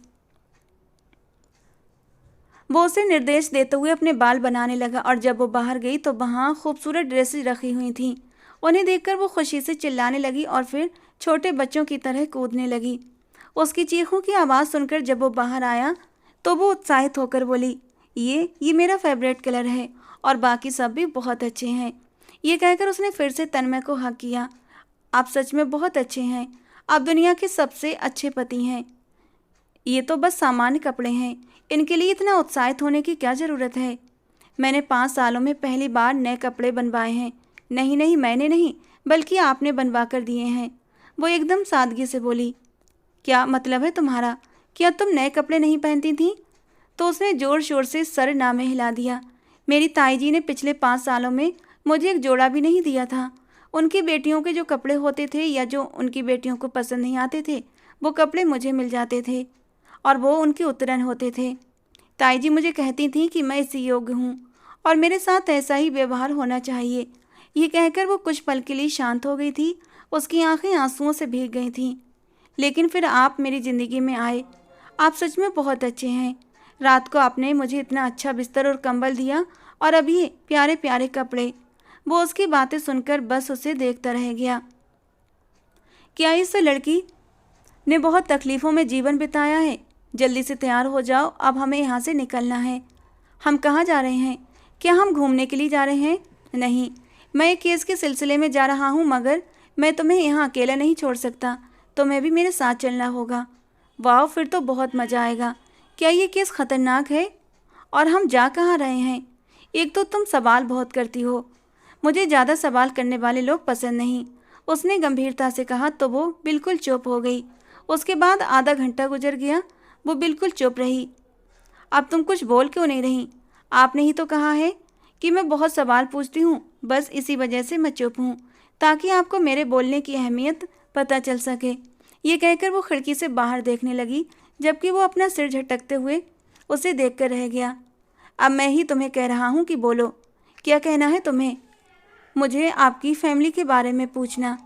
वो उसे निर्देश देते हुए अपने बाल बनाने लगा और जब वो बाहर गई तो वहाँ खूबसूरत ड्रेसेस रखी हुई थीं। उन्हें देखकर वो खुशी से चिल्लाने लगी और फिर छोटे बच्चों की तरह कूदने लगी। उसकी चीखों की आवाज़ सुनकर जब वो बाहर आया तो वो उत्साहित होकर बोली, ये मेरा फेवरेट कलर है और बाकी सब भी बहुत अच्छे हैं। ये कहकर उसने फिर से तन्मय को हक किया। आप सच में बहुत अच्छे हैं, आप दुनिया के सबसे अच्छे पति हैं। ये तो बस सामान्य कपड़े हैं, इनके लिए इतना उत्साहित होने की क्या ज़रूरत है? मैंने 5 सालों में पहली बार नए कपड़े बनवाए हैं। नहीं नहीं, मैंने नहीं, बल्कि आपने बनवा कर दिए हैं। वो एकदम सादगी से बोली। क्या मतलब है तुम्हारा? क्या तुम नए कपड़े नहीं पहनती थीं? तो उसने ज़ोर शोर से सर नामे हिला दिया। मेरी ताई जी ने पिछले 5 सालों में मुझे एक जोड़ा भी नहीं दिया था। उनकी बेटियों के जो कपड़े होते थे या जो उनकी बेटियों को पसंद नहीं आते थे, वो कपड़े मुझे मिल जाते थे और वो उनके उत्तरन होते थे। ताई जी मुझे कहती थी कि मैं इसी योग्य हूँ और मेरे साथ ऐसा ही व्यवहार होना चाहिए। ये कहकर वो कुछ पल के लिए शांत हो गई थी। उसकी आंखें आंसुओं से भीग गई थीं। लेकिन फिर आप मेरी ज़िंदगी में आए। आप सच में बहुत अच्छे हैं। रात को आपने मुझे इतना अच्छा बिस्तर और कंबल दिया और अब ये प्यारे प्यारे कपड़े। वो उसकी बातें सुनकर बस उसे देखता रह गया। क्या इस लड़की ने बहुत तकलीफ़ों में जीवन बिताया है? जल्दी से तैयार हो जाओ, अब हमें यहाँ से निकलना है। हम कहाँ जा रहे हैं? क्या हम घूमने के लिए जा रहे हैं? नहीं, मैं एक केस के सिलसिले में जा रहा हूँ, मगर मैं तुम्हें यहाँ अकेला नहीं छोड़ सकता। तुम्हें भी मेरे साथ चलना होगा। वाह, फिर तो बहुत मज़ा आएगा। क्या ये केस ख़तरनाक है? और हम जा कहाँ रहे हैं? एक तो तुम सवाल बहुत करती हो। मुझे ज़्यादा सवाल करने वाले लोग पसंद नहीं, उसने गंभीरता से कहा। तो वो बिल्कुल चुप हो गई। उसके बाद आधा घंटा गुजर गया। वो बिल्कुल चुप रही। अब तुम कुछ बोल क्यों नहीं रही? आपने ही तो कहा है कि मैं बहुत सवाल पूछती हूँ, बस इसी वजह से मैं चुप हूँ, ताकि आपको मेरे बोलने की अहमियत पता चल सके। ये कहकर वो खिड़की से बाहर देखने लगी, जबकि वो अपना सिर झटकते हुए उसे देखकर रह गया। अब मैं ही तुम्हें कह रहा हूँ कि बोलो, क्या कहना है तुम्हें? मुझे आपकी फैमिली के बारे में पूछना।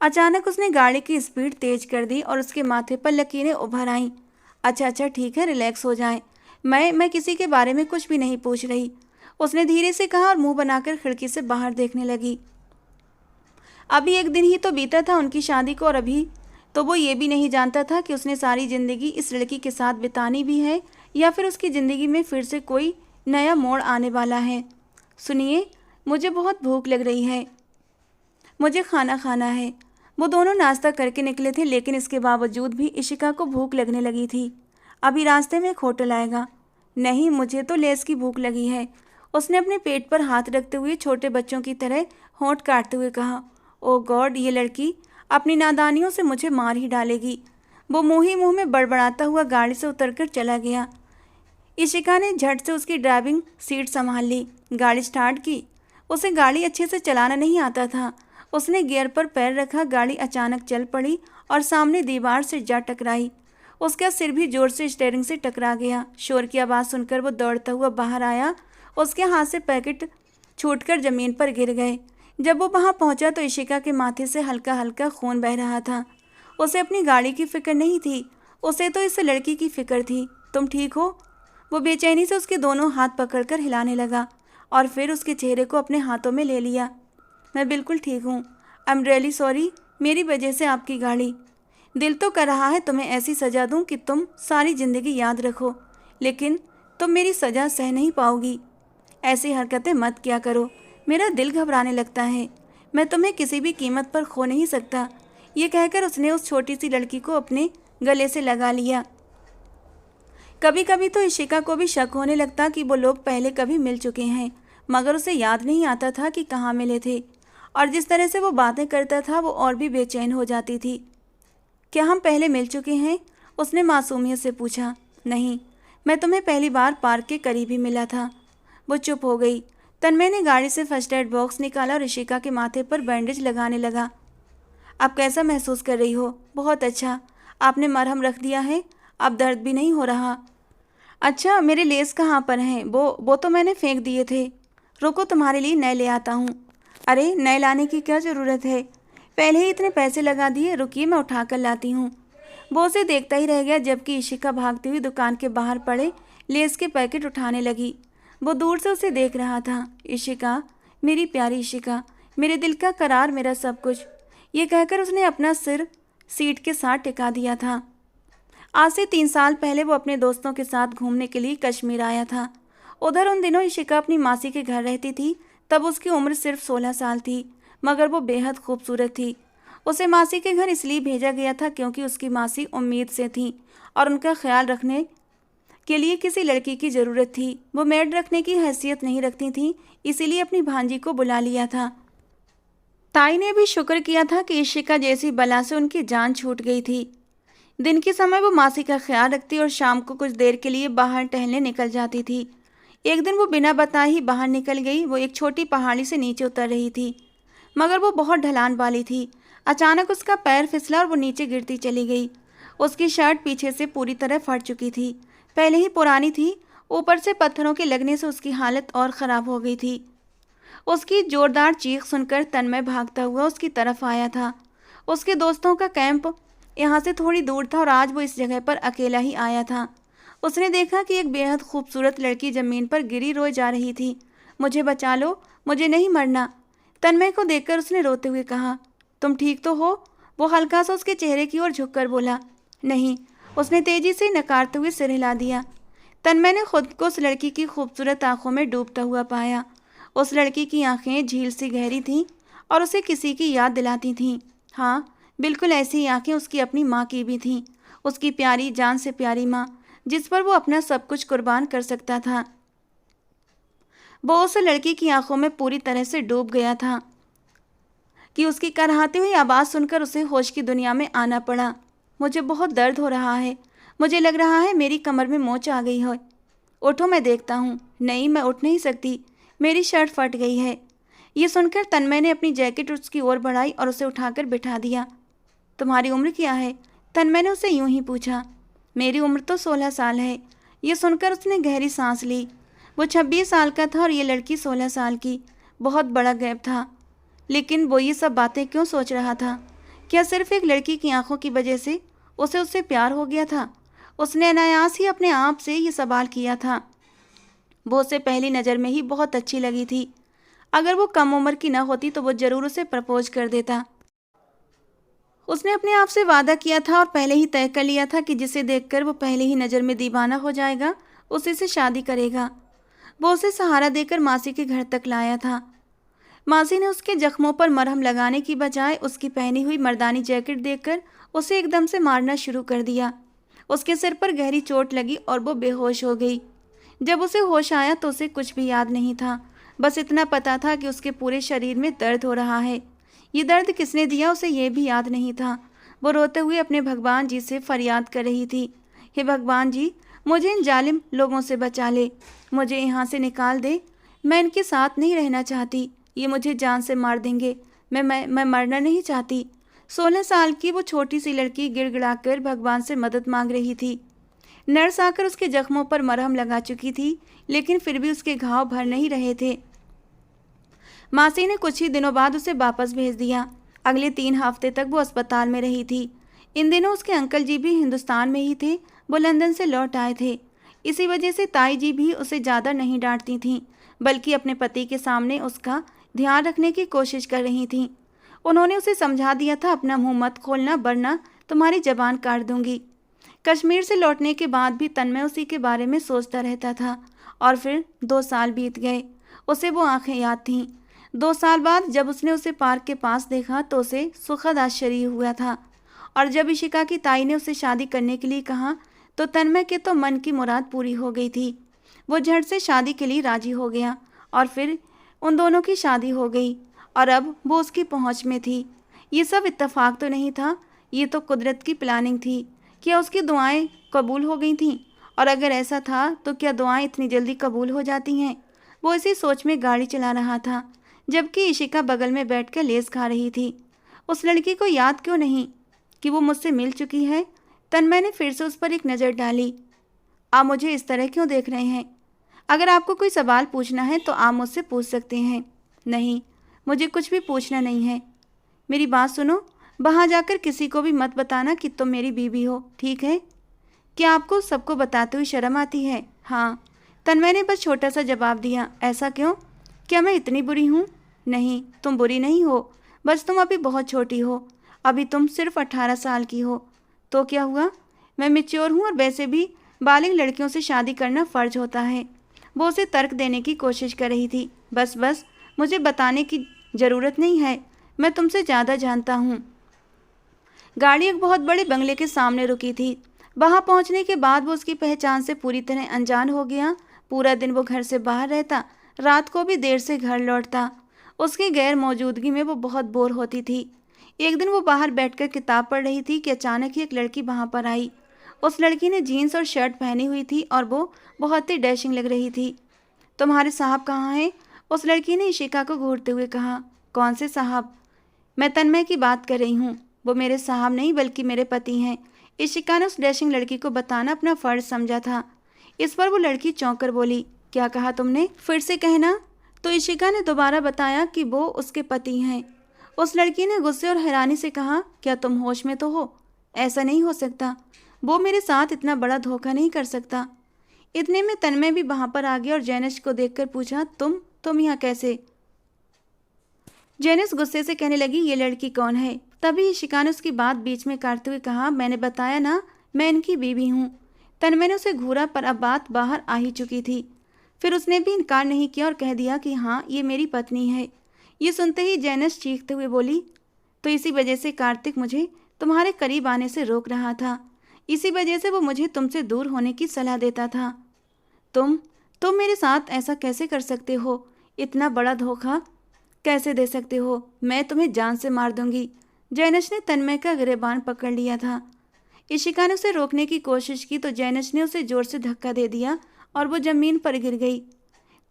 अचानक उसने गाड़ी की स्पीड तेज कर दी और उसके माथे पर लकीरें उभर आईं। अच्छा ठीक है, रिलैक्स हो जाएं। मैं किसी के बारे में कुछ भी नहीं पूछ रही, उसने धीरे से कहा और मुंह बनाकर खिड़की से बाहर देखने लगी। अभी एक दिन ही तो बीता था उनकी शादी को और अभी तो वो ये भी नहीं जानता था कि उसने सारी ज़िंदगी इस लड़की के साथ बितानी भी है या फिर उसकी ज़िंदगी में फिर से कोई नया मोड़ आने वाला है। सुनिए, मुझे बहुत भूख लग रही है, मुझे खाना खाना है। वो दोनों नाश्ता करके निकले थे, लेकिन इसके बावजूद भी इशिका को भूख लगने लगी थी। अभी रास्ते में एक होटल आएगा। नहीं, मुझे तो लेस की भूख लगी है, उसने अपने पेट पर हाथ रखते हुए छोटे बच्चों की तरह होंठ काटते हुए कहा। ओ गॉड, ये लड़की अपनी नादानियों से मुझे मार ही डालेगी। वो मुँह ही मुँह में बड़बड़ाता हुआ गाड़ी से उतरकर चला गया। इशिका ने झट से उसकी ड्राइविंग सीट संभाल ली, गाड़ी स्टार्ट की। उसे गाड़ी अच्छे से चलाना नहीं आता था। उसने गियर पर पैर रखा, गाड़ी अचानक चल पड़ी और सामने दीवार से जा टकराई। उसका सिर भी जोर से स्टीयरिंग से टकरा गया। शोर की आवाज़ सुनकर वो दौड़ता हुआ बाहर आया। उसके हाथ से पैकेट छूटकर ज़मीन पर गिर गए। जब वो वहाँ पहुँचा तो इशिका के माथे से हल्का हल्का खून बह रहा था। उसे अपनी गाड़ी की फिक्र नहीं थी, उसे तो इस लड़की की फिक्र थी। तुम ठीक हो? वो बेचैनी से उसके दोनों हाथ पकड़कर हिलाने लगा और फिर उसके चेहरे को अपने हाथों में ले लिया। मैं बिल्कुल ठीक हूँ। आई एम रियली सॉरी, मेरी वजह से आपकी गाड़ी। दिल तो कर रहा है तुम्हें ऐसी सज़ा दूँ कि तुम सारी ज़िंदगी याद रखो, लेकिन तुम मेरी सज़ा सह नहीं पाओगी। ऐसी हरकतें मत किया करो, मेरा दिल घबराने लगता है। मैं तुम्हें किसी भी कीमत पर खो नहीं सकता। ये कहकर उसने उस छोटी सी लड़की को अपने गले से लगा लिया। कभी कभी तो इशिका को भी शक होने लगता कि वो लोग पहले कभी मिल चुके हैं, मगर उसे याद नहीं आता था कि कहाँ मिले थे। और जिस तरह से वो बातें करता था वो और भी बेचैन हो जाती थी। क्या हम पहले मिल चुके हैं? उसने मासूमियत से पूछा। नहीं, मैं तुम्हें पहली बार पार्क के करीब ही मिला था। वो चुप हो गई। तन्मय ने गाड़ी से फर्स्ट एड बॉक्स निकाला और ऋषिका के माथे पर बैंडेज लगाने लगा। अब कैसा महसूस कर रही हो? बहुत अच्छा। आपने मरहम रख दिया है, अब दर्द भी नहीं हो रहा। अच्छा, मेरे लेस कहाँ पर हैं? वो तो मैंने फेंक दिए थे। रुको, तुम्हारे लिए नए ले आता हूँ। अरे, नए लाने की क्या ज़रूरत है? पहले ही इतने पैसे लगा दिए, रुकिए मैं उठा कर लाती हूँ। वो उसे देखता ही रह गया जबकि इशिका भागती हुई दुकान के बाहर पड़े लेस के पैकेट उठाने लगी। वो दूर से उसे देख रहा था। इशिका, मेरी प्यारी इशिका, मेरे दिल का करार, मेरा सब कुछ। ये कहकर उसने अपना सिर सीट के साथ टिका दिया था। आज से 3 साल पहले वो अपने दोस्तों के साथ घूमने के लिए कश्मीर आया था। उधर उन दिनों इशिका अपनी मासी के घर रहती थी। तब उसकी उम्र सिर्फ 16 साल थी, मगर वो बेहद खूबसूरत थी। उसे मासी के घर इसलिए भेजा गया था क्योंकि उसकी मासी उम्मीद से थी और उनका ख्याल रखने के लिए किसी लड़की की ज़रूरत थी। वो मेड रखने की हैसियत नहीं रखती थी, इसीलिए अपनी भांजी को बुला लिया था। ताई ने भी शुक्र किया था कि इशिका जैसी बला से उनकी जान छूट गई थी। दिन के समय वो मासी का ख्याल रखती और शाम को कुछ देर के लिए बाहर टहलने निकल जाती थी। एक दिन वो बिना बताए ही बाहर निकल गई। वो एक छोटी पहाड़ी से नीचे उतर रही थी, मगर वो बहुत ढलान वाली थी। अचानक उसका पैर फिसला और वो नीचे गिरती चली गई। उसकी शर्ट पीछे से पूरी तरह फट चुकी थी, पहले ही पुरानी थी, ऊपर से पत्थरों के लगने से उसकी हालत और ख़राब हो गई थी। उसकी जोरदार चीख सुनकर तन्मय भागता हुआ उसकी तरफ आया था। उसके दोस्तों का कैंप यहाँ से थोड़ी दूर था और आज वो इस जगह पर अकेला ही आया था। उसने देखा कि एक बेहद खूबसूरत लड़की ज़मीन पर गिरी रोए जा रही थी। मुझे बचा लो, मुझे नहीं मरना। तन्मय को देखकर उसने रोते हुए कहा, तुम ठीक तो हो? वो हल्का सा उसके चेहरे की ओर झुककर बोला, नहीं। उसने तेजी से नकारते हुए सिर हिला दिया। तन्मय ने खुद को उस लड़की की खूबसूरत आंखों में डूबता हुआ पाया। उस लड़की की आंखें झील सी गहरी थीं और उसे किसी की याद दिलाती थीं। हाँ, बिल्कुल ऐसी आंखें उसकी अपनी माँ की भी थीं, उसकी प्यारी जान से प्यारी माँ, जिस पर वो अपना सब कुछ कुर्बान कर सकता था। वो उस लड़की की आंखों में पूरी तरह से डूब गया था कि उसकी कराहती हुई आवाज़ सुनकर उसे होश की दुनिया में आना पड़ा। मुझे बहुत दर्द हो रहा है, मुझे लग रहा है मेरी कमर में मोच आ गई है। उठो, मैं देखता हूँ। नहीं, मैं उठ नहीं सकती, मेरी शर्ट फट गई है। ये सुनकर तन्मय ने अपनी जैकेट उसकी ओर बढ़ाई और उसे उठाकर बिठा दिया। तुम्हारी उम्र क्या है? तन्मय ने उसे यूं ही पूछा। मेरी उम्र तो 16 साल है। ये सुनकर उसने गहरी सांस ली। वो 26 साल का था और ये लड़की 16 साल की। बहुत बड़ा गैप था। लेकिन वो ये सब बातें क्यों सोच रहा था? क्या सिर्फ एक लड़की की आंखों की वजह से उसे उससे प्यार हो गया था? उसने अनायास ही अपने आप से ये सवाल किया था। वो उसे पहली नज़र में ही बहुत अच्छी लगी थी। अगर वो कम उम्र की न होती तो वो ज़रूर उसे प्रपोज कर देता। उसने अपने आप से वादा किया था और पहले ही तय कर लिया था कि जिसे देखकर वो पहले ही नज़र में दीवाना हो जाएगा, उसी से शादी करेगा। वो उसे सहारा देकर मासी के घर तक लाया था। मासी ने उसके जख्मों पर मरहम लगाने की बजाय उसकी पहनी हुई मर्दानी जैकेट देखकर उसे एकदम से मारना शुरू कर दिया। उसके सिर पर गहरी चोट लगी और वो बेहोश हो गई। जब उसे होश आया तो उसे कुछ भी याद नहीं था। बस इतना पता था कि उसके पूरे शरीर में दर्द हो रहा है। ये दर्द किसने दिया उसे ये भी याद नहीं था। वो रोते हुए अपने भगवान जी से फरियाद कर रही थी, हे भगवान जी, मुझे इन जालिम लोगों से बचा ले, मुझे यहाँ से निकाल दे। मैं इनके साथ नहीं रहना चाहती, ये मुझे जान से मार देंगे। मैं मरना नहीं चाहती। 16 साल की वो छोटी सी लड़की गिड़गिड़ाकर भगवान से मदद मांग रही थी। नर्स आकर उसके जख्मों पर मरहम लगा चुकी थी, लेकिन फिर भी उसके घाव भर नहीं रहे थे। मासी ने कुछ ही दिनों बाद उसे वापस भेज दिया। अगले 3 हफ्ते तक वो अस्पताल में रही थी। इन दिनों उसके अंकल जी भी हिंदुस्तान में ही थे, वो लंदन से लौट आए थे। इसी वजह से ताई जी भी उसे ज़्यादा नहीं डांटती थीं, बल्कि अपने पति के सामने उसका ध्यान रखने की कोशिश कर रही थीं। उन्होंने उसे समझा दिया था, अपना मुंह मत खोलना वरना तुम्हारी जबान काट दूंगी। कश्मीर से लौटने के बाद भी तन्मय उसी के बारे में सोचता रहता था। और फिर 2 साल बीत गए। उसे वो आंखें याद थीं। 2 साल बाद जब उसने उसे पार्क के पास देखा तो उसे सुखद आश्चर्य हुआ था। और जब इशिका की ताई ने उसे शादी करने के लिए कहा तो तन्मय के तो मन की मुराद पूरी हो गई थी। वो झट से शादी के लिए राजी हो गया और फिर उन दोनों की शादी हो गई और अब वो उसकी पहुंच में थी। ये सब इत्तेफाक तो नहीं था, ये तो कुदरत की प्लानिंग थी। क्या उसकी दुआएं कबूल हो गई थीं? और अगर ऐसा था तो क्या दुआएं इतनी जल्दी कबूल हो जाती हैं? वो इसी सोच में गाड़ी चला रहा था, जबकि इशिका बगल में बैठकर लेस खा रही थी। उस लड़की को याद क्यों नहीं कि वो मुझसे मिल चुकी है? तन्मय ने फिर से उस पर एक नज़र डाली। आप मुझे इस तरह क्यों देख रहे हैं? अगर आपको कोई सवाल पूछना है तो आप मुझसे पूछ सकते हैं। नहीं, मुझे कुछ भी पूछना नहीं है। मेरी बात सुनो, वहाँ जाकर किसी को भी मत बताना कि तुम मेरी बीवी हो, ठीक है? क्या आपको सबको बताते हुए शर्म आती है? हाँ, तन्मय ने बस छोटा सा जवाब दिया। ऐसा क्यों? क्या मैं इतनी बुरी हूँ? नहीं, तुम बुरी नहीं हो, बस तुम अभी बहुत छोटी हो। अभी तुम सिर्फ 18 साल की हो। तो क्या हुआ? मैं मैच्योर हूँ और वैसे भी बालिग लड़कियों से शादी करना फ़र्ज होता है। वो उसे तर्क देने की कोशिश कर रही थी। बस बस, मुझे बताने की ज़रूरत नहीं है, मैं तुमसे ज़्यादा जानता हूँ। गाड़ी एक बहुत बड़े बंगले के सामने रुकी थी। वहां पहुंचने के बाद वो उसकी पहचान से पूरी तरह अनजान हो गया। पूरा दिन वो घर से बाहर रहता, रात को भी देर से घर लौटता। उसकी गैर मौजूदगी में वो बहुत बोर होती थी। एक दिन वो बाहर बैठकर किताब पढ़ रही थी कि अचानक ही एक लड़की वहां पर आई। उस लड़की ने जीन्स और शर्ट पहनी हुई थी और वो बहुत ही डैशिंग लग रही थी। तुम्हारे साहब कहाँ हैं? उस लड़की ने इशिका को घूरते हुए कहा। कौन से साहब? मैं तन्मय की बात कर रही हूँ। वो मेरे साहब नहीं बल्कि मेरे पति हैं। इशिका ने उस डैशिंग लड़की को बताना अपना फर्ज समझा था। इस पर वो लड़की चौंक कर बोली। क्या कहा तुमने? फिर से कहना। तो इशिका ने दोबारा बताया कि वो उसके पति हैं। उस लड़की ने गुस्से और हैरानी से कहा, क्या तुम होश में तो हो? ऐसा नहीं हो सकता, वो मेरे साथ इतना बड़ा धोखा नहीं कर सकता। इतने में तन्मय भी वहां पर आ गया और जैनिश को देखकर पूछा, तुम यहाँ कैसे? जैनिश गुस्से से कहने लगी, ये लड़की कौन है? तभी इशिका ने उसकी बात बीच में काटते हुए कहा, मैंने बताया ना, मैं इनकी बीवी हूँ। तन्मय ने उसे घूरा पर अब बात बाहर आ ही चुकी थी। फिर उसने भी इनकार नहीं किया और कह दिया कि हाँ, ये मेरी पत्नी है। ये सुनते ही जैनिश चीखते हुए बोली, तो इसी वजह से कार्तिक मुझे तुम्हारे करीब आने से रोक रहा था। इसी वजह से वो मुझे तुमसे दूर होने की सलाह देता था। तुम मेरे साथ ऐसा कैसे कर सकते हो? इतना बड़ा धोखा कैसे दे सकते हो? मैं तुम्हें जान से मार दूंगी। जैनिश ने तन्मय का गिरेबान पकड़ लिया था। इशिका ने उसे रोकने की कोशिश की तो जैनिश ने उसे जोर से धक्का दे दिया और वो जमीन पर गिर गई।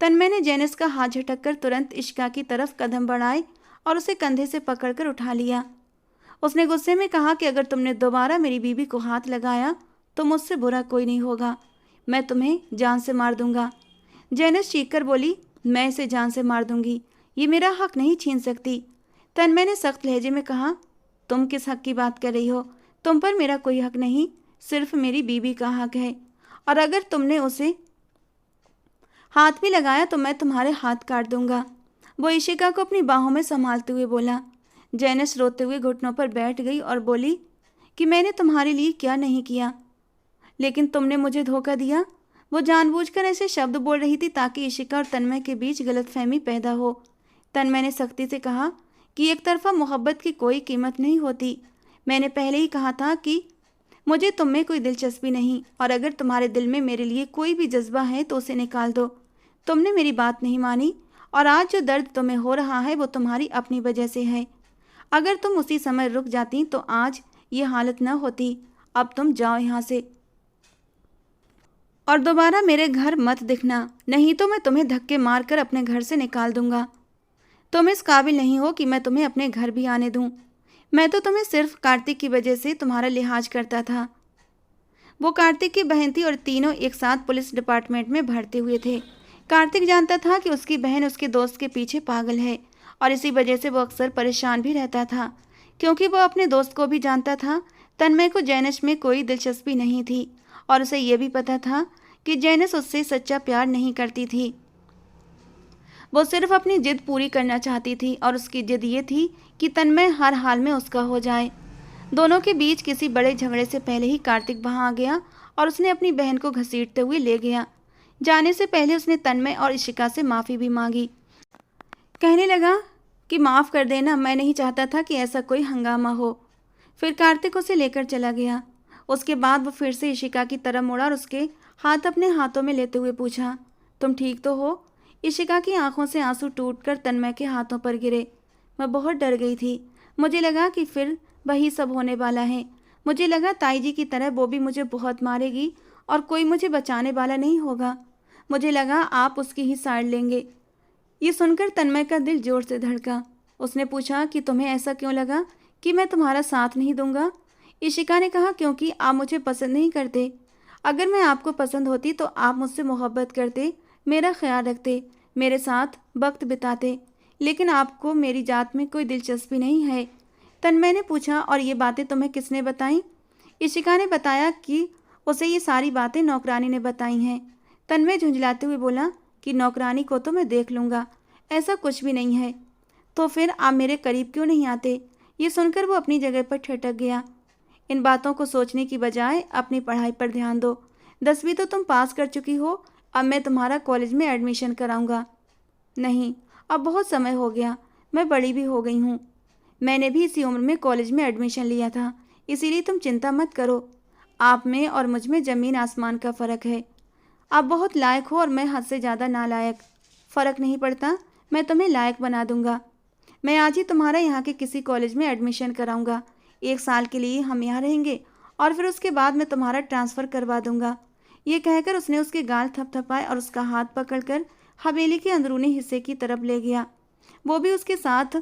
तन्मय ने जैनिश का हाथ झटककर तुरंत इशिका की तरफ कदम बढ़ाए और उसे कंधे से पकड़कर उठा लिया। उसने गुस्से में कहा कि अगर तुमने दोबारा मेरी बीवी को हाथ लगाया तो मुझसे बुरा कोई नहीं होगा, मैं तुम्हें जान से मार दूंगा। जैनिश चीखकर बोली, मैं इसे जान से मार दूंगी, ये मेरा हक नहीं छीन सकती। तन्मय ने सख्त लहजे में कहा, तुम किस हक की बात कर रही हो? तुम पर मेरा कोई हक नहीं, सिर्फ मेरी बीवी का हक है, और अगर तुमने उसे हाथ भी लगाया तो मैं तुम्हारे हाथ काट दूंगा। वो इशिका को अपनी बाहों में संभालते हुए बोला। जैनिश रोते हुए घुटनों पर बैठ गई और बोली कि मैंने तुम्हारे लिए क्या नहीं किया, लेकिन तुमने मुझे धोखा दिया। वो जानबूझकर ऐसे शब्द बोल रही थी ताकि इशिका और तन्मय के बीच गलतफहमी पैदा हो। तन्मय ने सख्ती से कहा कि एक तरफा मोहब्बत की कोई कीमत नहीं होती। मैंने पहले ही कहा था कि मुझे तुम में कोई दिलचस्पी नहीं, और अगर तुम्हारे दिल में मेरे लिए कोई भी जज्बा है तो उसे निकाल दो। तुमने मेरी बात नहीं मानी, और आज जो दर्द तुम्हें हो रहा है वो तुम्हारी अपनी वजह से है। अगर तुम उसी समय रुक जाती तो आज ये हालत न होती। अब तुम जाओ यहाँ से और दोबारा मेरे घर मत दिखना, नहीं तो मैं तुम्हें धक्के मारकर अपने घर से निकाल दूंगा। तुम इस काबिल नहीं हो कि मैं तुम्हें अपने घर भी आने दूं। मैं तो तुम्हें सिर्फ कार्तिक की वजह से तुम्हारा लिहाज करता था। वो कार्तिक की बहन थी और तीनों एक साथ पुलिस डिपार्टमेंट में भर्ती हुए थे। कार्तिक जानता था कि उसकी बहन उसके दोस्त के पीछे पागल है, और इसी वजह से वो अक्सर परेशान भी रहता था, क्योंकि वो अपने दोस्त को भी जानता था तन्मय को जैनिश में कोई दिलचस्पी नहीं थी, और उसे यह भी पता था कि जैनिश उससे सच्चा प्यार नहीं करती थी। वो सिर्फ अपनी जिद पूरी करना चाहती थी, और उसकी जिद ये थी कि तन्मय हर हाल में उसका हो जाए। दोनों के बीच किसी बड़े झगड़े से पहले ही कार्तिक वहाँ आ गया और उसने अपनी बहन को घसीटते हुए ले गया। जाने से पहले उसने तन्मय और इशिका से माफ़ी भी मांगी। कहने लगा कि माफ़ कर देना, मैं नहीं चाहता था कि ऐसा कोई हंगामा हो। फिर कार्तिक उसे लेकर चला गया। उसके बाद वो फिर से इशिका की तरफ मुड़ा और उसके हाथ अपने हाथों में लेते हुए पूछा, तुम ठीक तो हो? इशिका की आंखों से आंसू टूटकर तन्मय के हाथों पर गिरे। मैं बहुत डर गई थी। मुझे लगा कि फिर वही सब होने वाला है। मुझे लगा ताई जी की तरह वो भी मुझे बहुत मारेगी और कोई मुझे बचाने वाला नहीं होगा। मुझे लगा आप उसकी ही साइड लेंगे। ये सुनकर तन्मय का दिल जोर से धड़का। उसने पूछा कि तुम्हें ऐसा क्यों लगा कि मैं तुम्हारा साथ नहीं दूंगा? इशिका ने कहा, क्योंकि आप मुझे पसंद नहीं करते। अगर मैं आपको पसंद होती तो आप मुझसे मोहब्बत करते, मेरा ख्याल रखते, मेरे साथ वक्त बिताते। लेकिन आपको मेरी जात में कोई दिलचस्पी नहीं है। तन्मय ने पूछा, और ये बातें तुम्हें किसने बताई? इशिका ने बताया कि उसे ये सारी बातें नौकरानी ने बताई हैं। तन्मय झुंझलाते हुए बोला कि नौकरानी को तो मैं देख लूँगा, ऐसा कुछ भी नहीं है। तो फिर आप मेरे करीब क्यों नहीं आते? ये सुनकर वो अपनी जगह पर ठिठक गया। इन बातों को सोचने की बजाय अपनी पढ़ाई पर ध्यान दो। 10वीं तो तुम पास कर चुकी हो, अब मैं तुम्हारा कॉलेज में एडमिशन कराऊंगा। नहीं, अब बहुत समय हो गया, मैं बड़ी भी हो गई हूँ। मैंने भी इसी उम्र में कॉलेज में एडमिशन लिया था, इसीलिए तुम चिंता मत करो। आप में और मुझ में ज़मीन आसमान का फ़र्क है। आप बहुत लायक हो और मैं हद से ज़्यादा नालायक। फ़र्क नहीं पड़ता, मैं तुम्हें लायक बना दूंगा। मैं आज ही तुम्हारा यहाँ के किसी कॉलेज में एडमिशन कराऊंगा। 1 साल के लिए हम यहाँ रहेंगे और फिर उसके बाद मैं तुम्हारा ट्रांसफ़र करवा दूंगा। ये कहकर उसने उसके गाल थपथपाए और उसका हाथ पकड़कर हवेली के अंदरूनी हिस्से की तरफ ले गया। वो भी उसके साथ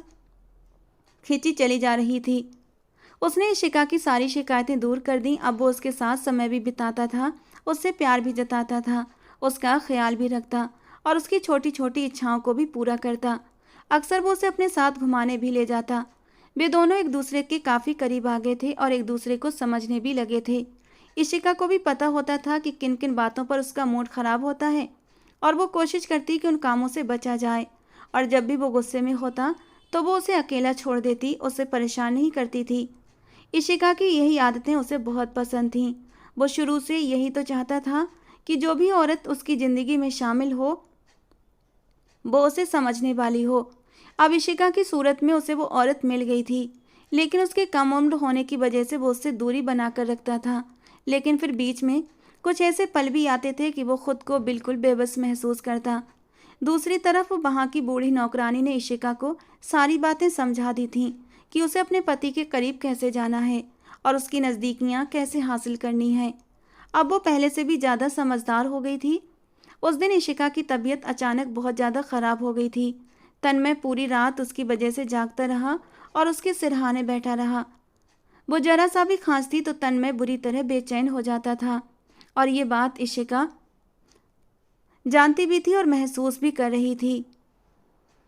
खींची चली जा रही थी। उसने इशिका की सारी शिकायतें दूर कर दी। अब वो उसके साथ समय भी बिताता था, उससे प्यार भी जताता था, उसका ख्याल भी रखता और उसकी छोटी छोटी इच्छाओं को भी पूरा करता। अक्सर वो उसे अपने साथ घुमाने भी ले जाता। वे दोनों एक दूसरे के काफ़ी करीब आ गए थे और एक दूसरे को समझने भी लगे थे। इशिका को भी पता होता था कि किन किन बातों पर उसका मूड ख़राब होता है और वो कोशिश करती कि उन कामों से बचा जाए। और जब भी वो गुस्से में होता तो वो उसे अकेला छोड़ देती, उसे परेशान नहीं करती थी। इशिका की यही आदतें उसे बहुत पसंद थीं। वो शुरू से यही तो चाहता था कि जो भी औरत उसकी ज़िंदगी में शामिल हो वो उसे समझने वाली हो। अब इशिका की सूरत में उसे वो औरत मिल गई थी, लेकिन उसके कम उम्र होने की वजह से वो उससे दूरी बनाकर रखता था। लेकिन फिर बीच में कुछ ऐसे पल भी आते थे कि वो खुद को बिल्कुल बेबस महसूस करता। दूसरी तरफ वहाँ की बूढ़ी नौकरानी ने इशिका को सारी बातें समझा दी थीं कि उसे अपने पति के करीब कैसे जाना है और उसकी नज़दीकियाँ कैसे हासिल करनी है। अब वो पहले से भी ज़्यादा समझदार हो गई थी। उस दिन इशिका की तबीयत अचानक बहुत ज़्यादा ख़राब हो गई थी। तन्मय पूरी रात उसकी वजह से जागता रहा और उसके सिरहाने बैठा रहा। वो जरा सा भी खांसती तो तन्मय बुरी तरह बेचैन हो जाता था और ये बात इशिका जानती भी थी और महसूस भी कर रही थी।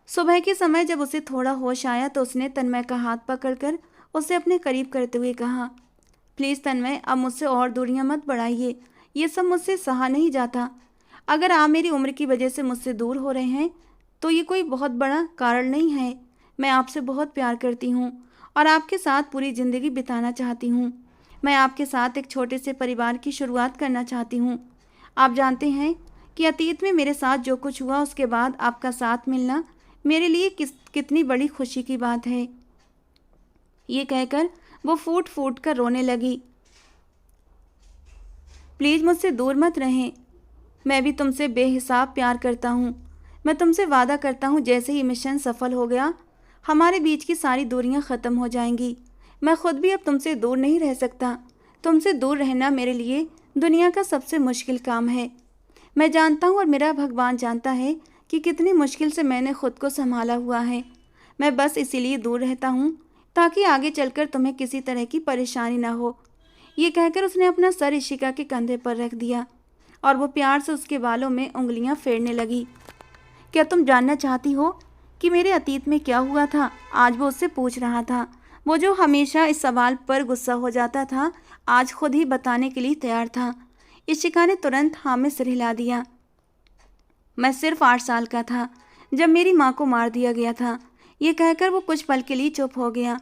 सुबह के समय जब उसे थोड़ा होश आया तो उसने तन्मय का हाथ पकड़कर उसे अपने करीब करते हुए कहा, प्लीज़ तन्मय, अब मुझसे और दूरियां मत बढ़ाइए, ये सब मुझसे सहा नहीं जाता। अगर आप मेरी उम्र की वजह से मुझसे दूर हो रहे हैं तो ये कोई बहुत बड़ा कारण नहीं है। मैं आपसे बहुत प्यार करती हूँ और आपके साथ पूरी ज़िंदगी बिताना चाहती हूँ। मैं आपके साथ एक छोटे से परिवार की शुरुआत करना चाहती हूँ। आप जानते हैं कि अतीत में मेरे साथ जो कुछ हुआ उसके बाद आपका साथ मिलना मेरे लिए कितनी बड़ी खुशी की बात है। ये कहकर वो फूट फूट कर रोने लगी। प्लीज़ मुझसे दूर मत रहें, मैं भी तुमसे बेहिसाब प्यार करता हूँ। मैं तुमसे वादा करता हूँ जैसे ही मिशन सफल हो गया हमारे बीच की सारी दूरियां ख़त्म हो जाएंगी। मैं खुद भी अब तुमसे दूर नहीं रह सकता। तुमसे दूर रहना मेरे लिए दुनिया का सबसे मुश्किल काम है। मैं जानता हूँ और मेरा भगवान जानता है कि कितनी मुश्किल से मैंने खुद को संभाला हुआ है। मैं बस इसीलिए दूर रहता हूँ ताकि आगे चलकर तुम्हें किसी तरह की परेशानी ना हो। ये कहकर उसने अपना सर इशिका के कंधे पर रख दिया और वो प्यार से उसके बालों में उंगलियां फेरने लगी। क्या तुम जानना चाहती हो कि मेरे अतीत में क्या हुआ था? आज वो उससे पूछ रहा था। वो जो हमेशा इस सवाल पर गुस्सा हो जाता था आज खुद ही बताने के लिए तैयार था। इशिका ने तुरंत हाँ में सिर हिला दिया। मैं सिर्फ 8 साल का था जब मेरी माँ को मार दिया गया था। ये कहकर वो कुछ पल के लिए चुप हो गया।